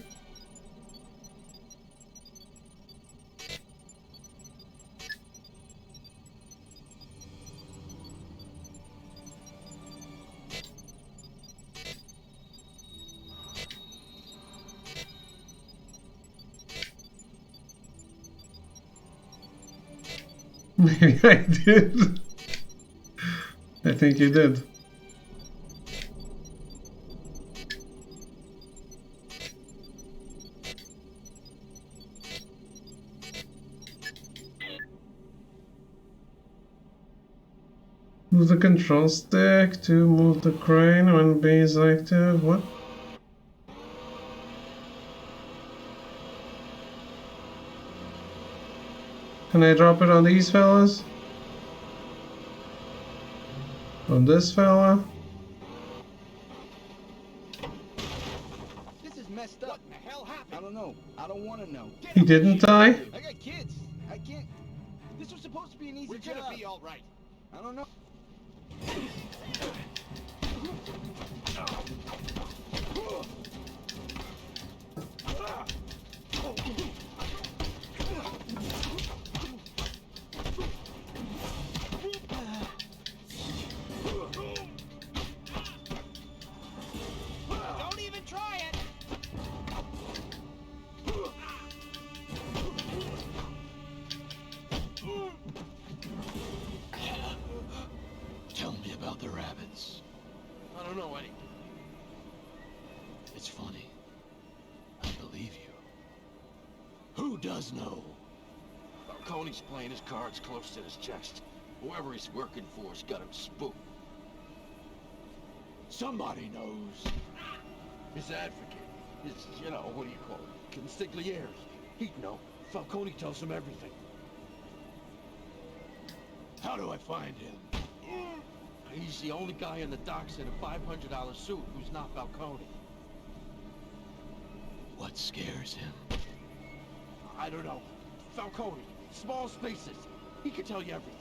A: Maybe I did. I think you did. Move the control stick to move the crane when B is active. What? Can I drop it on these fellas? On this fella?
I: I don't want to know.
A: He didn't die?
I: I got kids. I can't. This was supposed to be an easy job.
K: We're gonna be all right.
I: I don't know.
E: Don't even try it!
J: Tell me about the rabbits.
K: I don't know anything.
J: It's funny. I believe you. Who does know?
K: Falcone's playing his cards close to his chest. Whoever he's working for's got him spooked.
J: Somebody knows.
K: His advocate. His, what do you call it? Consigliere. He'd know. Falcone tells him everything.
J: How do I find him?
K: He's the only guy in the docks in a $500 suit who's not Falcone.
J: What scares him?
K: I don't know. Falcone. Small spaces. He can tell you everything.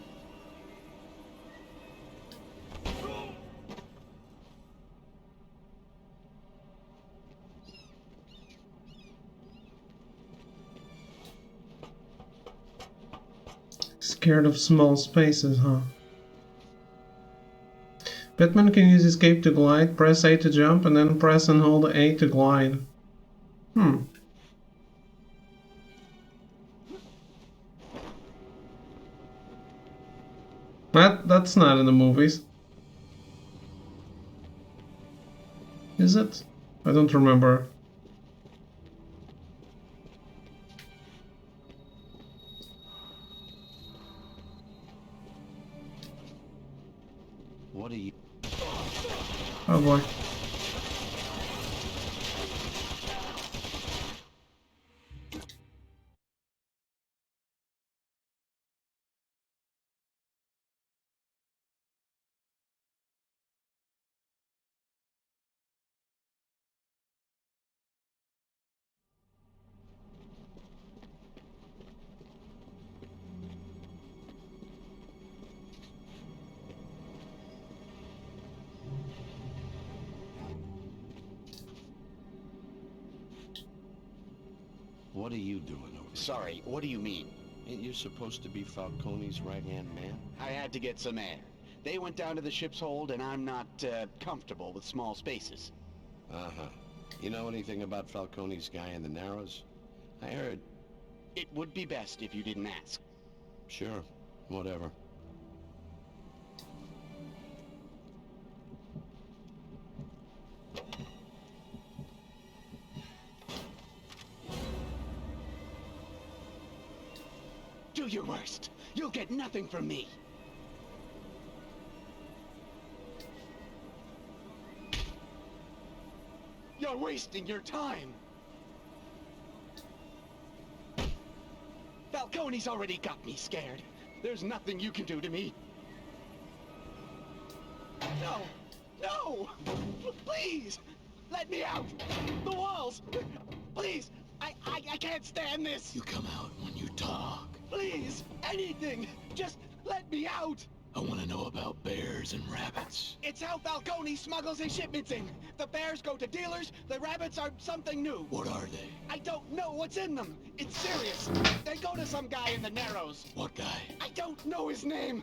A: Scared of small spaces, huh? Batman can use escape to glide, press A to jump, and then press and hold A to glide. That's not in the movies. Is it? I don't remember.
K: What are you...
A: Oh boy.
K: What are you doing over there?
H: Sorry, what do you mean?
K: Ain't you supposed to be Falcone's right-hand man?
H: I had to get some air. They went down to the ship's hold, and I'm not, comfortable with small spaces.
K: Uh-huh. You know anything about Falcone's guy in the Narrows? I heard.
H: It would be best if you didn't ask.
K: Sure. Whatever.
H: Do your worst. You'll get nothing from me. You're wasting your time. Falcone's already got me scared. There's nothing you can do to me. No! No! Please! Let me out! The walls! Please! I can't stand this!
J: You come out when you talk.
H: Please! Anything! Just let me out!
J: I want to know about bears and rabbits.
H: It's how Falcone smuggles his shipments in. The bears go to dealers, the rabbits are something new.
J: What are they?
H: I don't know what's in them. It's serious. They go to some guy in the Narrows.
J: What guy?
H: I don't know his name.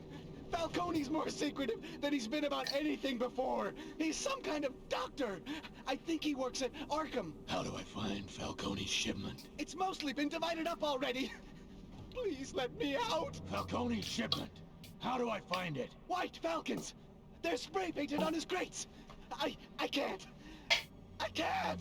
H: Falcone's more secretive than he's been about anything before. He's some kind of doctor. I think he works at Arkham.
J: How do I find Falcone's shipment?
H: It's mostly been divided up already. Please let me out.
J: Falcone's shipment. How do I find it?
H: White Falcons. They're spray painted on his crates. I can't. I can't.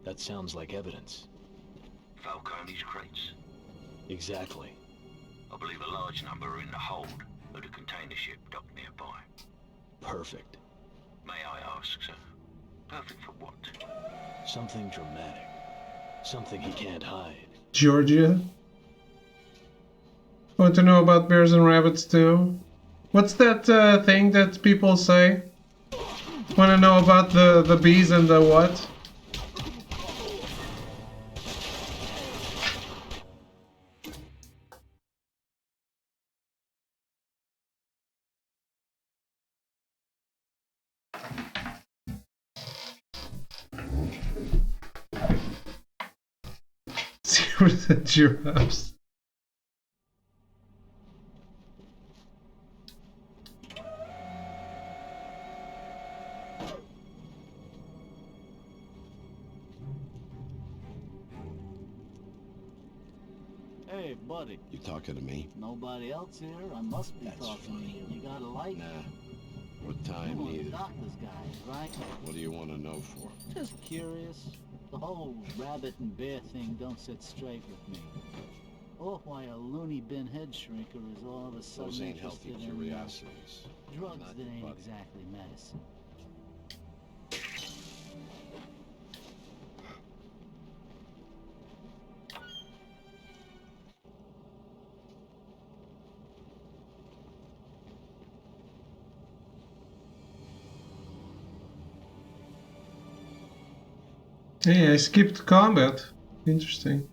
J: That sounds like evidence.
M: Falcone's crates.
J: Exactly.
M: I believe a large number are in the hold of the container ship docked nearby.
J: Perfect.
M: May I ask, sir? Perfect for what?
J: Something dramatic. Something he can't hide.
A: Georgia? Want to know about bears and rabbits too? What's that thing that people say? Want to know about the bees and the what? See where the giraffes.
N: Hey, buddy.
O: You talking to me?
N: Nobody else here? I must be talking to you. You got a light?
O: Nah. What time
N: You're one of the
O: needed?
N: doctor's guys, right?
O: What do you want to know for?
N: Just curious. The whole rabbit and bear thing don't sit straight with me. Or why a loony bin head shrinker is all of a sudden
O: Those ain't healthy
N: interested in
O: curiosities.
N: drugs
O: Not
N: that
O: your
N: ain't
O: buddy.
N: exactly medicine.
A: Hey, I skipped combat. Interesting.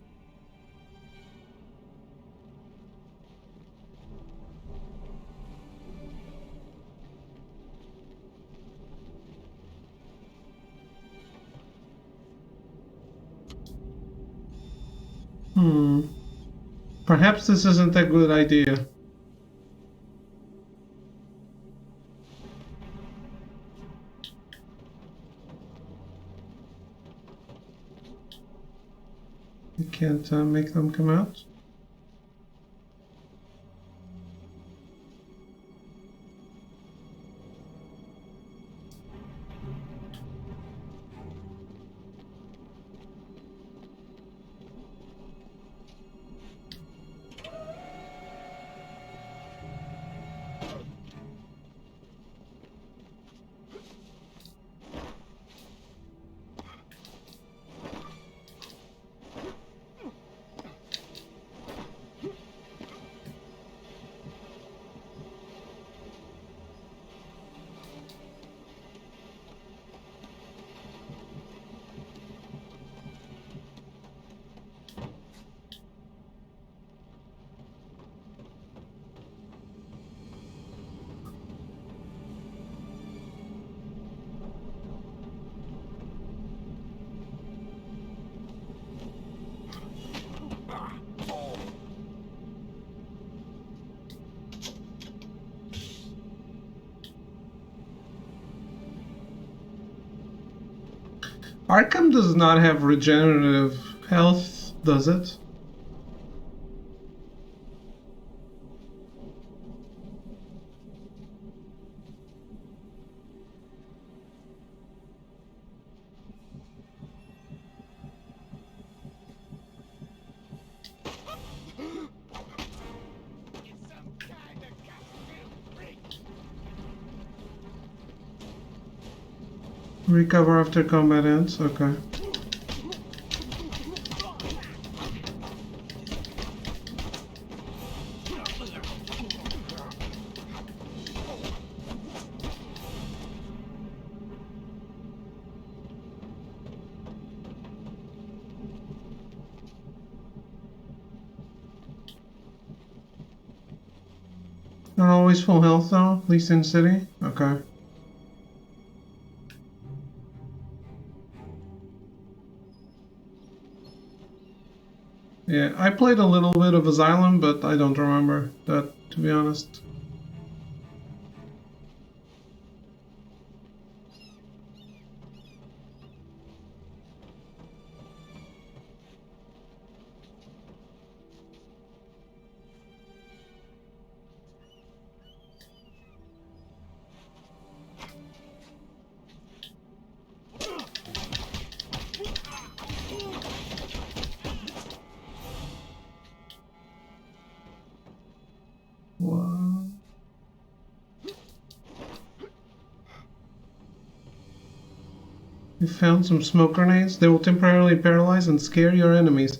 A: Perhaps this isn't a good idea. You can't make them come out? Arkham does not have regenerative health, does it? Recover after combat ends, okay. Not always full health though, at least in city? Okay. Yeah, I played a little bit of Asylum, but I don't remember that, to be honest. Wow. You found some smoke grenades. They will temporarily paralyze and scare your enemies.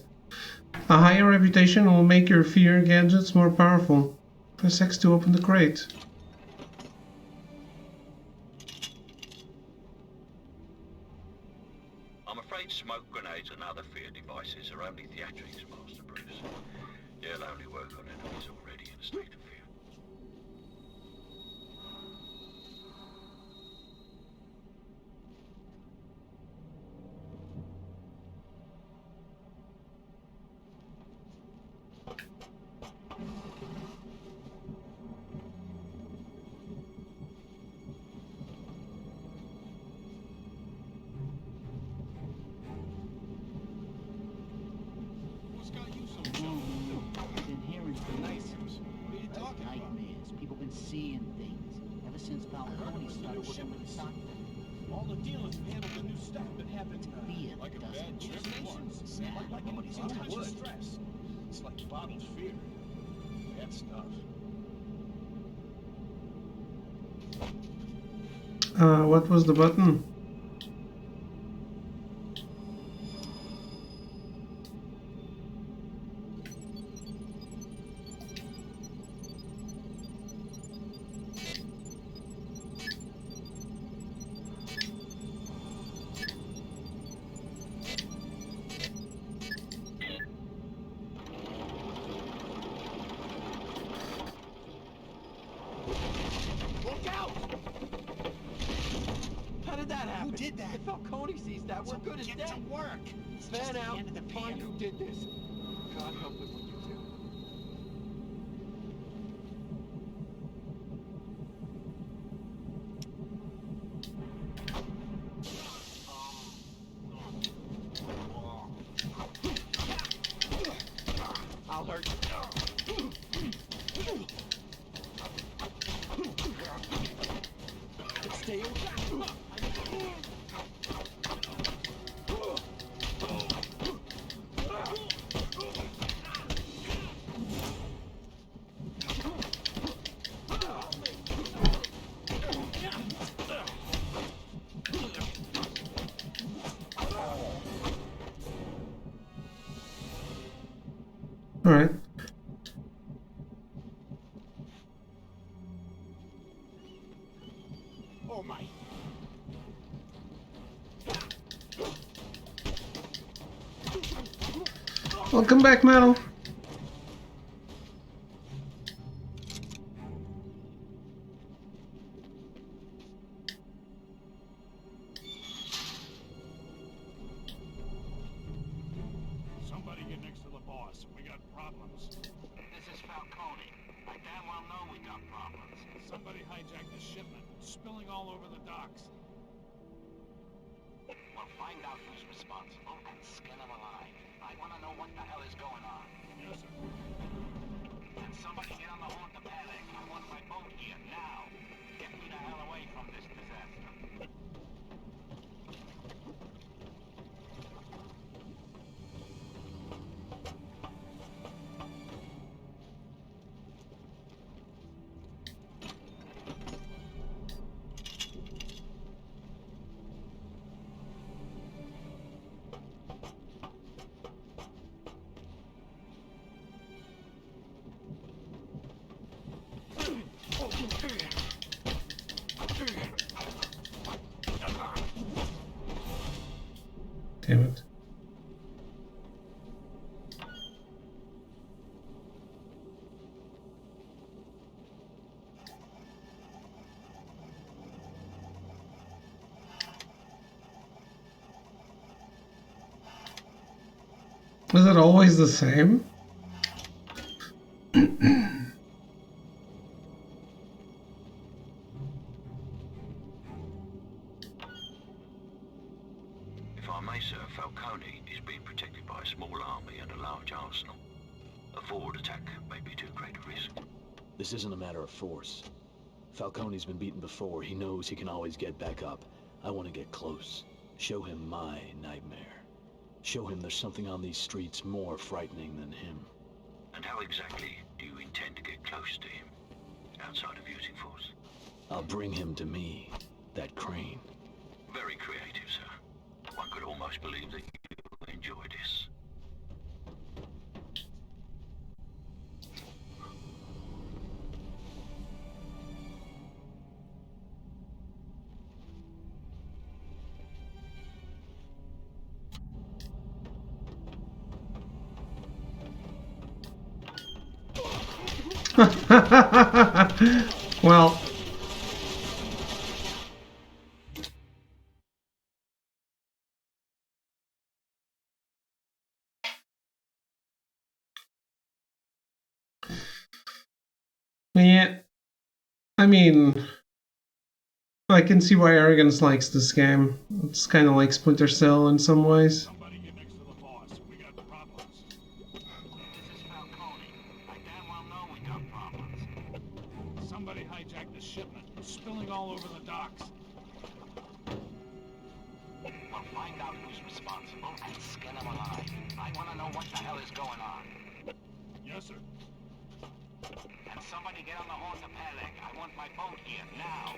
A: A higher reputation will make your fear gadgets more powerful. Press X to open the crate.
M: I'm afraid smoke grenades and other fear devices are only theatrics, Master Bruce. They'll only work on enemies already in a state of fear.
E: What's got you so
N: I've been hearing things.
E: Nightmares? What are you talking about?
N: Nightmares. People been seeing things. Ever since Falcone started working with the stock thing.
E: All the dealers have handled the new stuff, but haven't
N: Fear
E: like a
N: doesn't
E: bad trip
N: hallucinations.
E: once. Like nobody's in touch with
N: Wood.
E: stress. It's like bottled fear. Bad stuff.
A: What was the button?
D: Look out! How did that happen?
E: Who did that?
D: If Falcone sees that, we're good as
E: Get
D: dead.
E: to work.
D: Fan
E: the
D: out.
E: end of the
D: Find
E: pier.
D: who did this. God help them when you do. I'll hurt you. Stay away.
A: All right.
E: Oh my.
A: Welcome back, Metal.
C: Somebody get next to the boss. We got problems.
M: This is Falcone. I damn well know we got problems.
C: Somebody hijacked the shipment, spilling all over the docks.
M: We'll find out who's responsible and skin him alive. I want to know what the hell is going on.
C: Yes, sir.
M: Can somebody get on the horn to panic? I want my boat here, now. Get me the hell away from this disaster.
A: Damn it. Is it always the same?
M: If I may, sir, Falcone is being protected by a small army and a large arsenal. A forward attack may be too great a risk.
J: This isn't a matter of force. Falcone's been beaten before. He knows he can always get back up. I want to get close. Show him my nightmare. Show him there's something on these streets more frightening than him.
M: And how exactly do you intend to get close to him, outside of using force?
J: I'll bring him to me. That crane.
M: Very creative, sir. One could almost believe that you enjoy this.
A: Well. Yeah. I mean, I can see why Arrogance likes this game. It's kind of like Splinter Cell in some ways.
C: Somebody hijacked the shipment. It's spilling all over the docks.
M: We'll find out who's responsible and skin them alive. I want to know what the hell is going on.
C: Yes, sir.
M: And somebody get on the horn to Peleg. I want my boat here, now.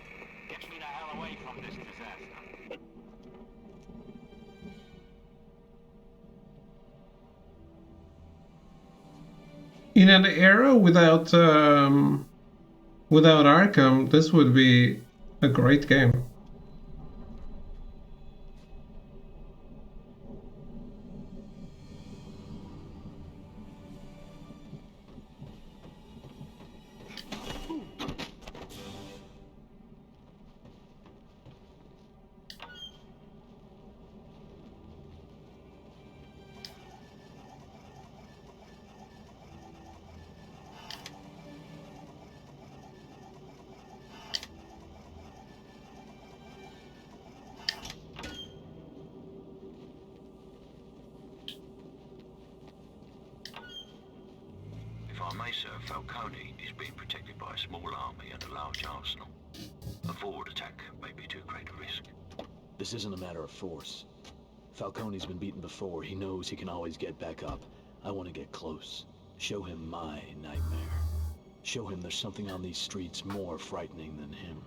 M: Get me the hell away from this disaster.
A: In an era without Arkham, this would be a great game.
M: If I may, sir, Falcone is being protected by a small army and a large arsenal. A forward attack may be too great a risk.
J: This isn't a matter of force. Falcone's been beaten before. He knows he can always get back up. I want to get close. Show him my nightmare. Show him there's something on these streets more frightening than him.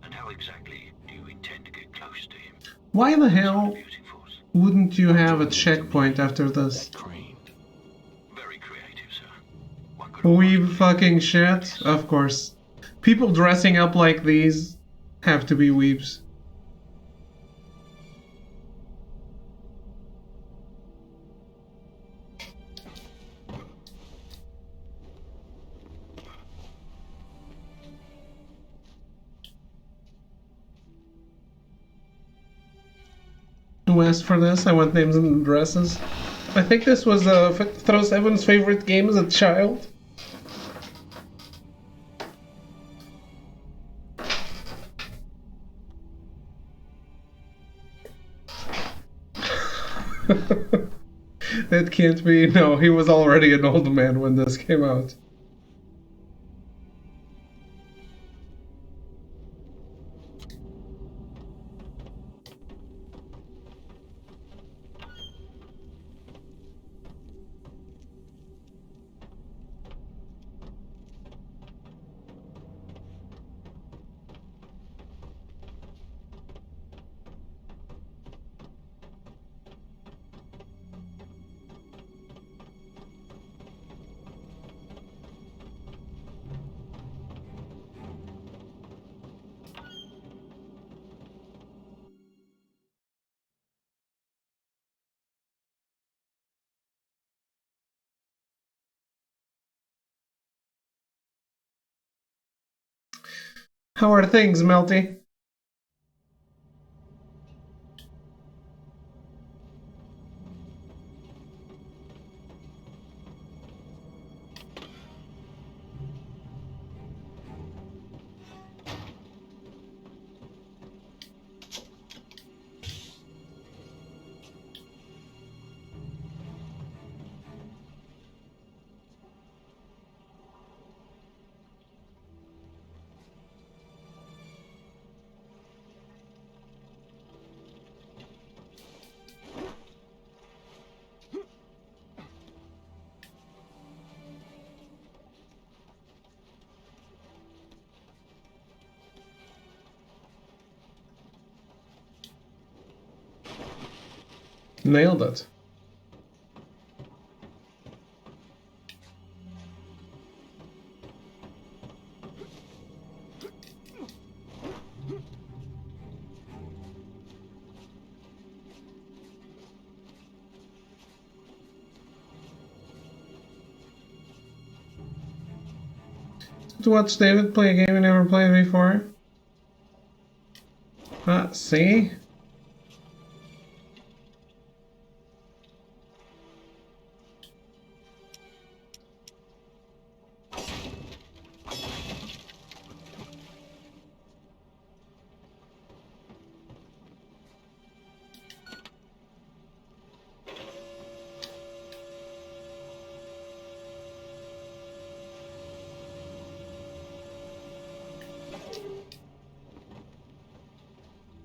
M: And how exactly do you intend to get close to him?
A: Why the hell wouldn't you have a checkpoint after this?
M: Very creative, sir.
A: Weeb fucking shit? Of course. People dressing up like these have to be weebs. Who asked for this? I want names and addresses. I think this was Throw7's favorite game as a child. It can't be. No, he was already an old man when this came out. How are things, Melty? Nailed it. to watch David play a game he never played before. See?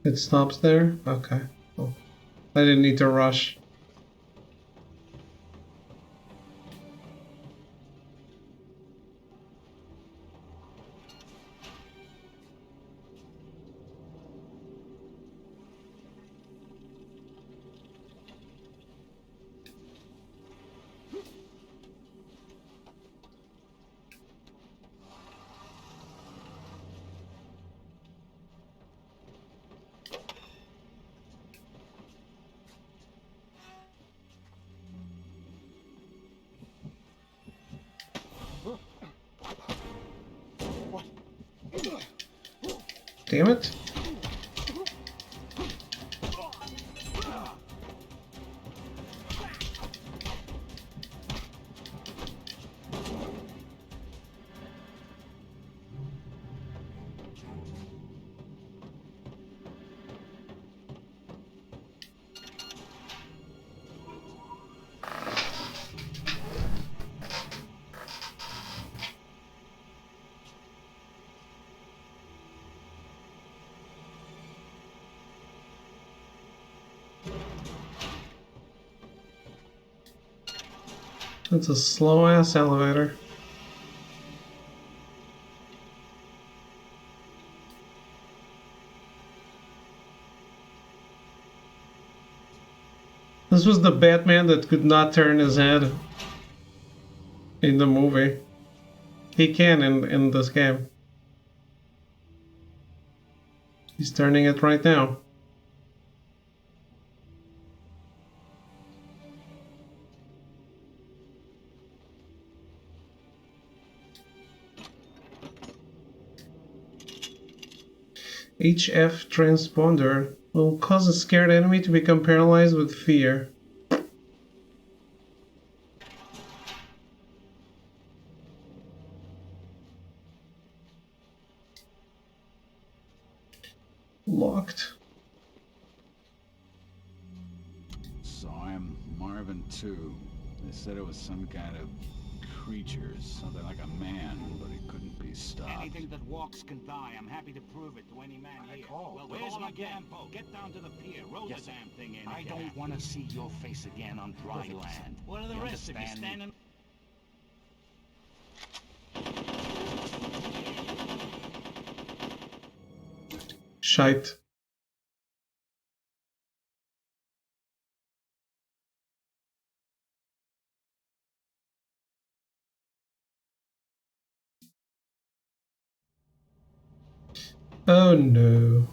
A: It stops there? Okay. Cool. I didn't need to rush. Damn it. It's a slow-ass elevator. This was the Batman that could not turn his head in the movie. He can in this game. He's turning it right now. HF transponder will cause a scared enemy to become paralyzed with fear. Locked.
C: Saw him, Marvin too. They said it was some kind of creature, something like a man, but it couldn't be stopped.
I: Anything that walks can die. I'm happy to prove it to any man here. Well, where's my damn boat? Get down to the pier. Roll the damn thing in.
P: I don't want to see your face again on dry land.
I: What are the rest of you standing?
A: Shite. Oh no.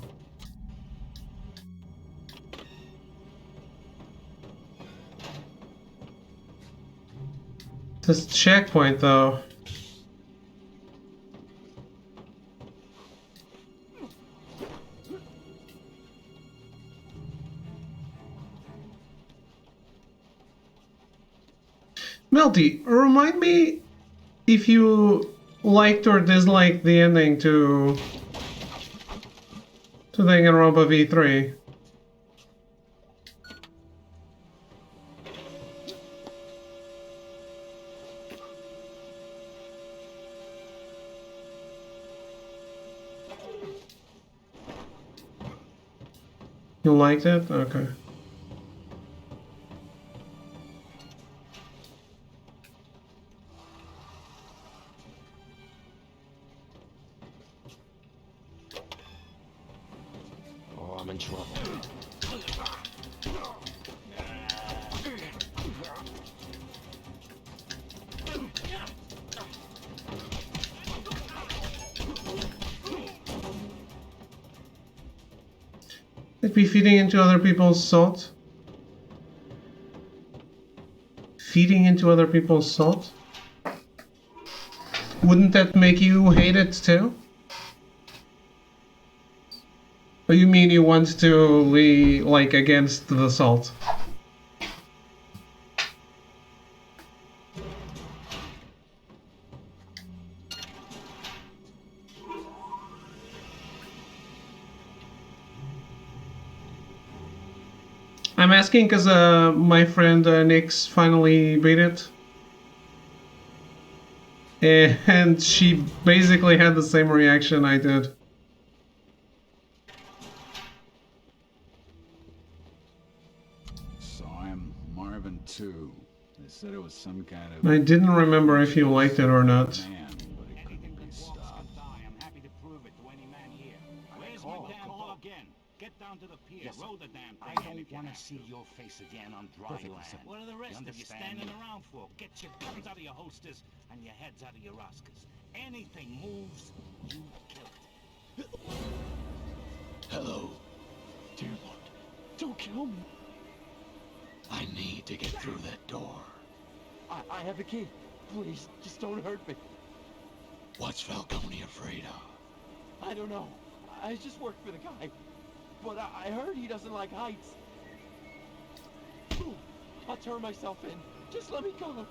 A: This checkpoint though. Melty, remind me if you liked or disliked the ending to Danganronpa V3. You liked it? Okay.
K: I'm in trouble.
A: It'd be feeding into other people's salt. Feeding into other people's salt? Wouldn't that make you hate it too? Or you mean you want to be, like, against the salt? I'm asking because my friend Nyx finally beat it. And she basically had the same reaction I did.
C: Saw him, Marvin too. They said it was some kind of...
A: I didn't remember if you liked it or not.
C: man, but it couldn't be stopped.
I: I'm happy to prove it to any man here. Where's my damn boat again? Get down to the pier, row the damn thing.
P: I don't want to see your face again on dry land.
I: What are the rest of you
P: understand
I: standing
P: me?
I: around for? Get your guns out of your holsters and your heads out of your Oscars. Anything moves, you kill it.
J: Hello.
K: Dear Lord, don't kill me.
J: I need to get through that door.
K: I have the key. Please, just don't hurt me.
J: What's Falcone afraid of?
K: I don't know. I just worked for the guy. But I heard he doesn't like heights. I'll turn myself in. Just let me go.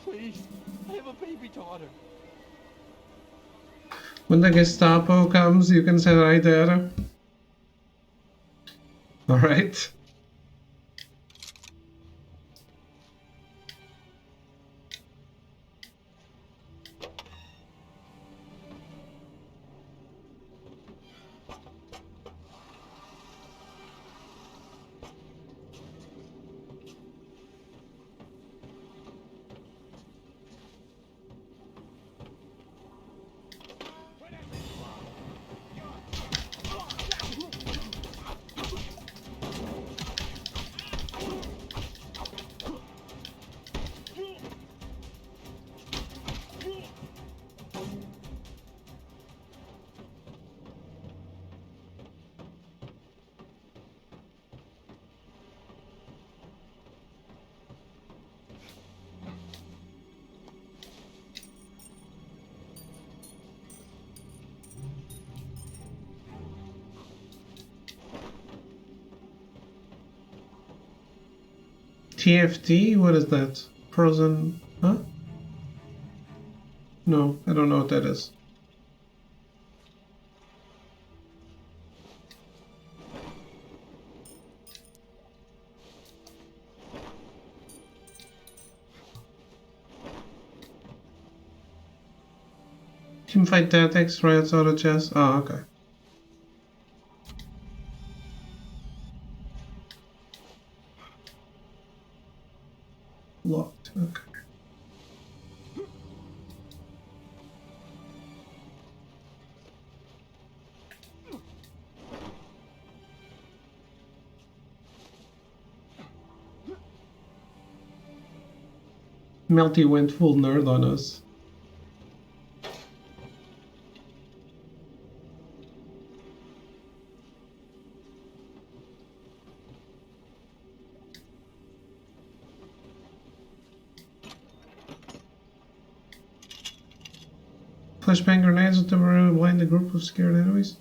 K: Please, I have a baby daughter.
A: When the Gestapo comes, you can say right there. Alright. TFT? What is that? Frozen... huh? No, I don't know what that is. Teamfight Tactics, Riot's Auto Chess. Oh, okay. Locked, okay. Melty went full nerd on us. Flashbang grenades will temporarily blind a group of scared enemies.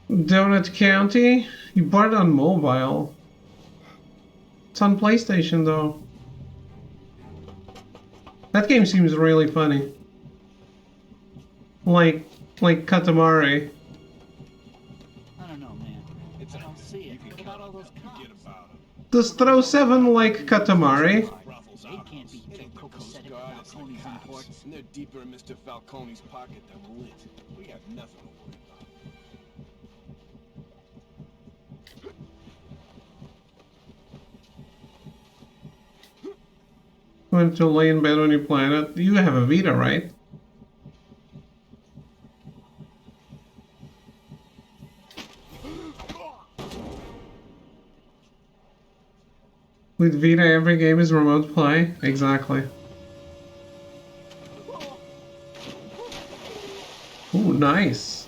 A: Donut County? You bought it on mobile. It's on PlayStation though. That game seems really funny. Like Katamari.
N: I don't know, man. I don't see it. What about all those cops?
A: Does throw 7 like Katamari?
N: They can't be copacetic Falcone's imports.
Q: And they're deeper in Mr. Falcone's pocket than lit. We got nothing to worry about.
A: Went to lay in bed when you plan it. You have a Vita, right? With Vita, every game is remote play. Exactly. Ooh, nice.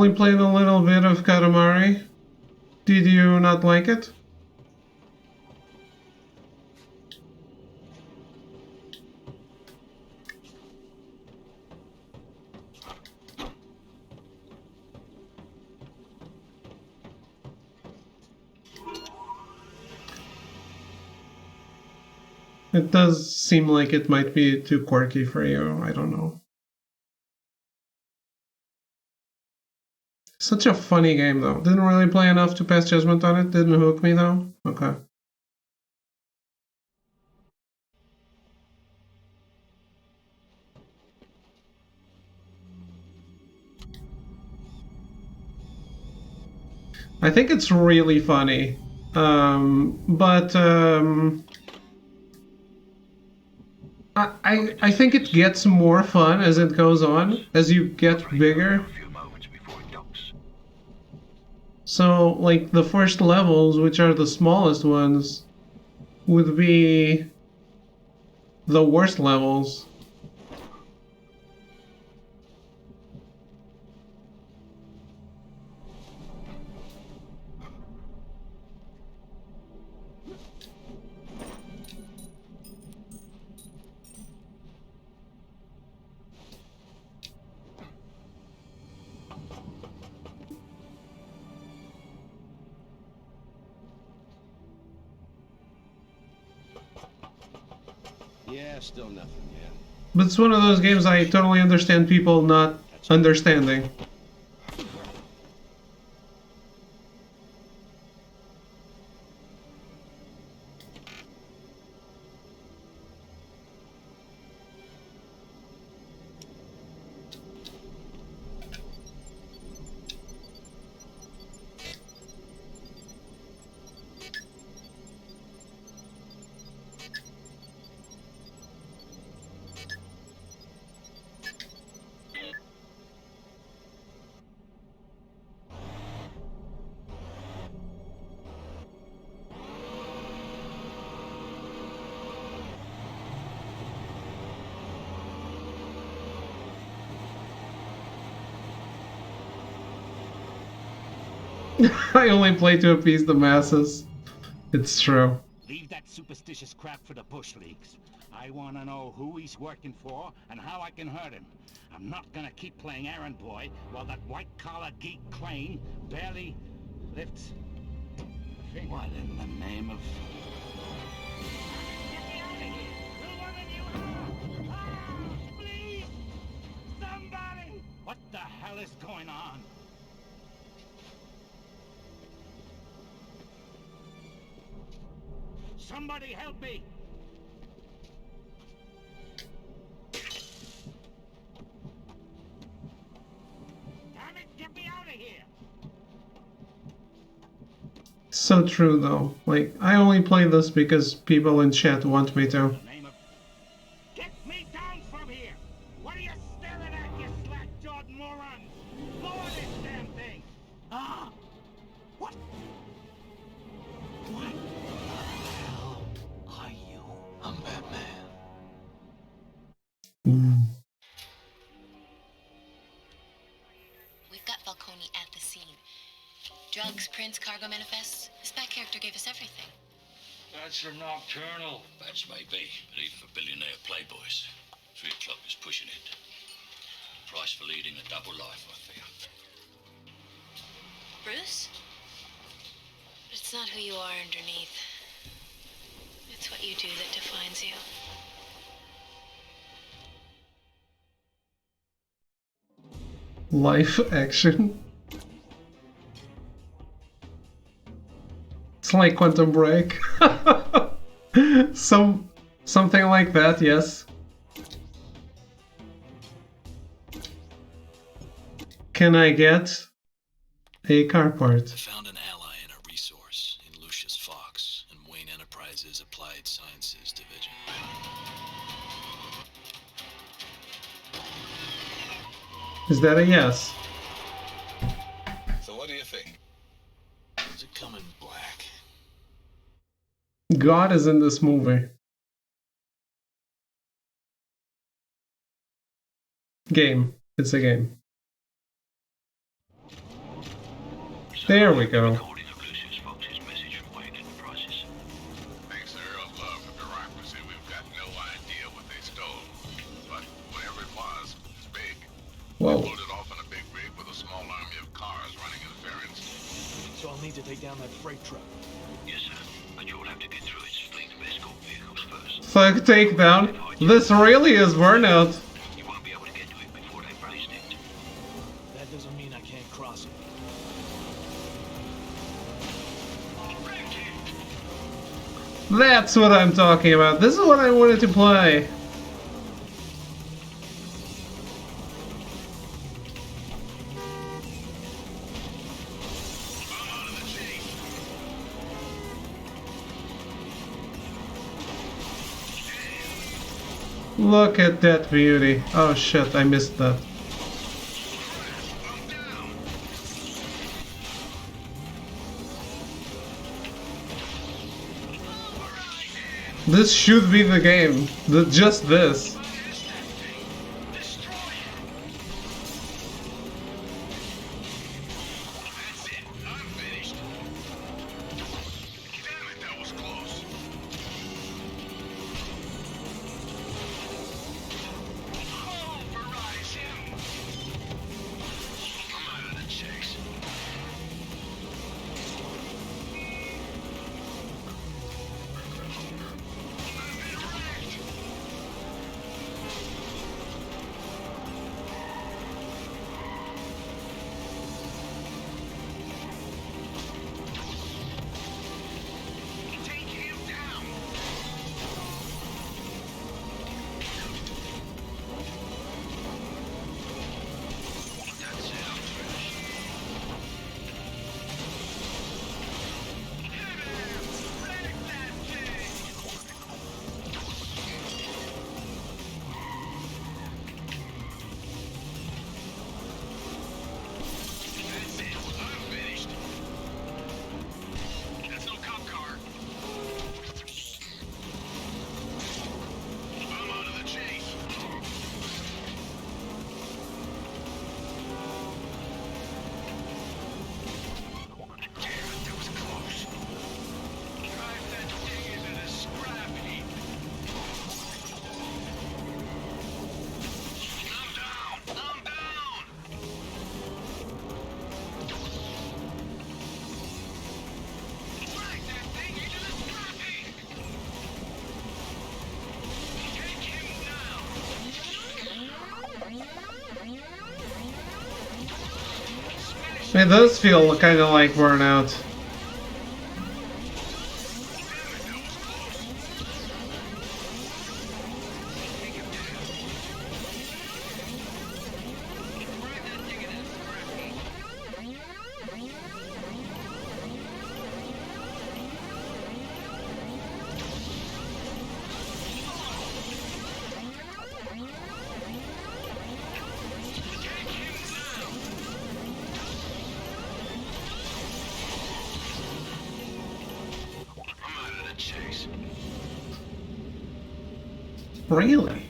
A: only played a little bit of Katamari. Did you not like it? It does seem like it might be too quirky for you. I don't know. Such a funny game, though. Didn't really play enough to pass judgment on it. Didn't hook me, though. Okay. I think it's really funny. I think it gets more fun as it goes on, as you get bigger. So, like, the first levels, which are the smallest ones, would be the worst levels.
O: Yeah, still nothing, yeah.
A: But it's one of those games I totally understand people not understanding. I only play to appease the masses. It's true.
I: Leave that superstitious crap for the bush leagues. I want to know who he's working for and how I can hurt him. I'm not gonna keep playing errand boy while that white-collar geek Crane barely lifts a finger.
P: What in the name of...
I: Get me out of here! Will one of you... Ah, please! Somebody! What the hell is going on? Somebody help me! Damn it, get me out of here!
A: So true, though. Like, I only play this because people in chat want me to.
I: Get me down from here! What are you staring at, you slack-jawed morons? Lower this damn thing! Ah! What? What?
J: I'm Batman.
R: We've got Falcone at the scene. Drugs, prints, cargo manifests. This bad character gave us everything.
M: That's your nocturnal. That's maybe, but even for billionaire playboys, 3 o'clock is pushing it. Price for leading a double life, I fear.
R: Bruce? It's not who you are underneath. It's what you do that defines you.
A: Life action. It's like Quantum Break. Something like that, yes. Can I get a car part?
B: I found an ally and a resource in Lucius Fox and Wayne Enterprises Applied Sciences Division.
A: Is that a yes?
B: So what do you think? Does it come in black?
A: God is in this movie. Game. It's a game. There we go.
B: Recording of Lucius Fox's message from Wayne and Price's.
S: Thanks to Earl's love for bureaucracy, we've got no idea what they stole. But whatever it was, it's big.
A: Whoa.
S: They pulled it off on a big rig with a small army of cars running interference.
L: So I'll need to take down that freight truck.
B: Yes, sir. But you'll have to get through its fleet of escort vehicles first.
A: Fuck takedown. This really is Burnout.
B: You won't be able to get to it before they've released it.
L: That doesn't mean I can't cross it.
A: That's what I'm talking about. This is what I wanted to play. Look at that beauty. Oh shit, I missed that. This should be the game. Just this. It does feel kind of like Burnout. Really?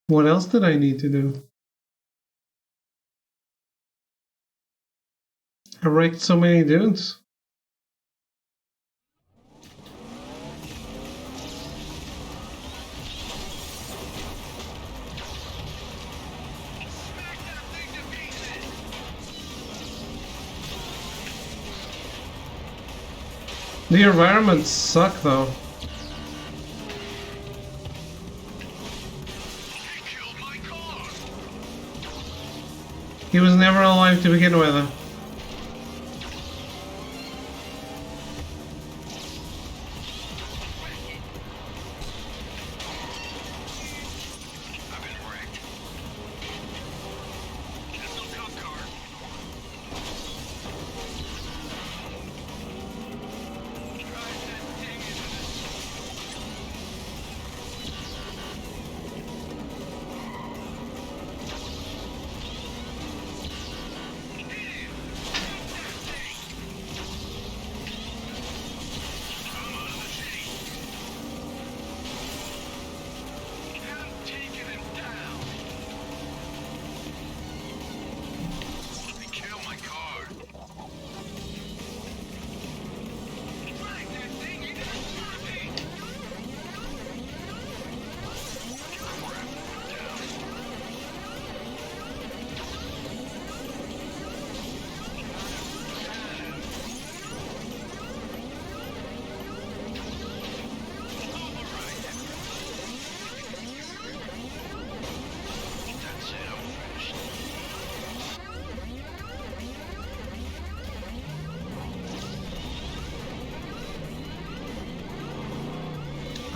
A: What else did I need to do? I wrecked so many dudes. The environments suck though. He was never alive to begin with.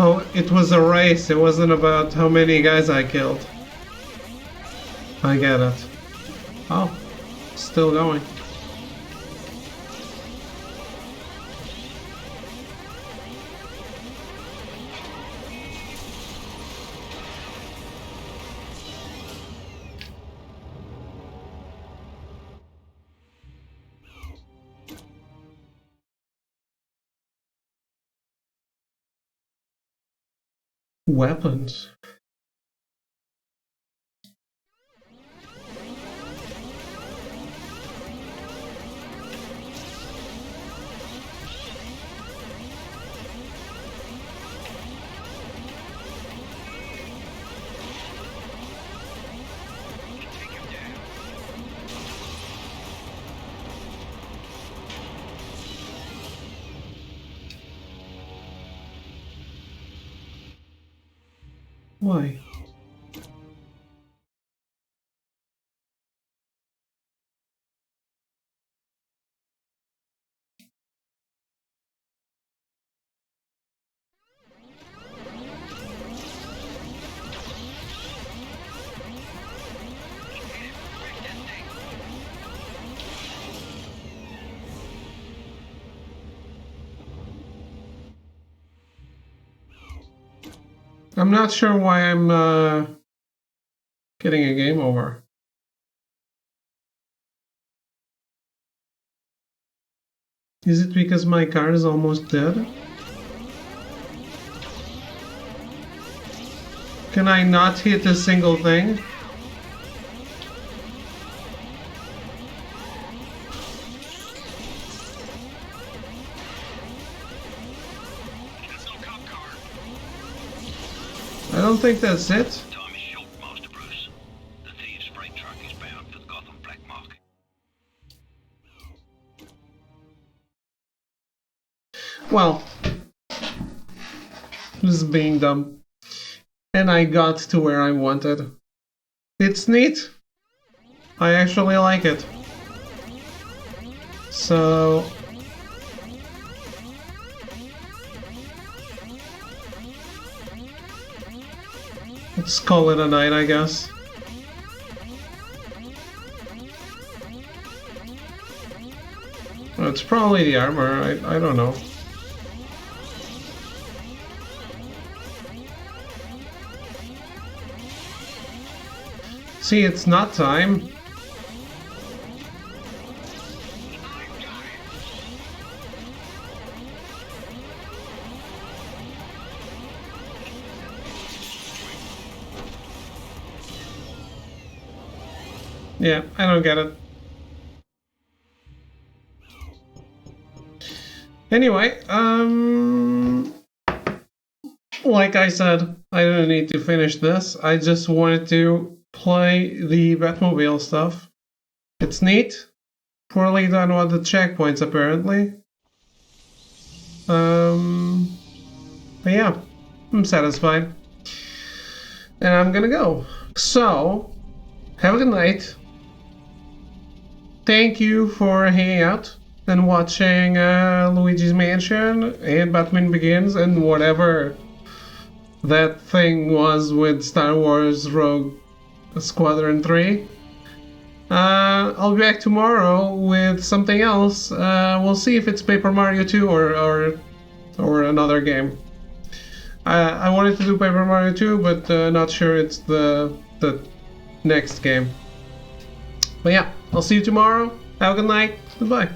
A: Oh, it was a race. It wasn't about how many guys I killed. I get it. Oh, still going. Weapons. Why? I'm not sure why I'm getting a game over. Is it because my card is almost dead? Can I not hit a single thing? I don't think that's it.
M: Time is short, Master Bruce. The thieves' freight truck is bound for the Gotham black market.
A: Well, this is being dumb. And I got to where I wanted. It's neat. I actually like it. So... let's call it a night, I guess. Well, it's probably the armor, I don't know. See, it's not time. Yeah, I don't get it. Anyway, like I said, I didn't need to finish this. I just wanted to play the Batmobile stuff. It's neat. Poorly done with the checkpoints, apparently. But yeah, I'm satisfied. And I'm gonna go. So, have a good night. Thank you for hanging out and watching Luigi's Mansion and Batman Begins and whatever that thing was with Star Wars Rogue Squadron 3. I'll be back tomorrow with something else. We'll see if it's Paper Mario 2 or another game. I wanted to do Paper Mario 2, but not sure it's the next game. But yeah, I'll see you tomorrow. Have a good night. Goodbye.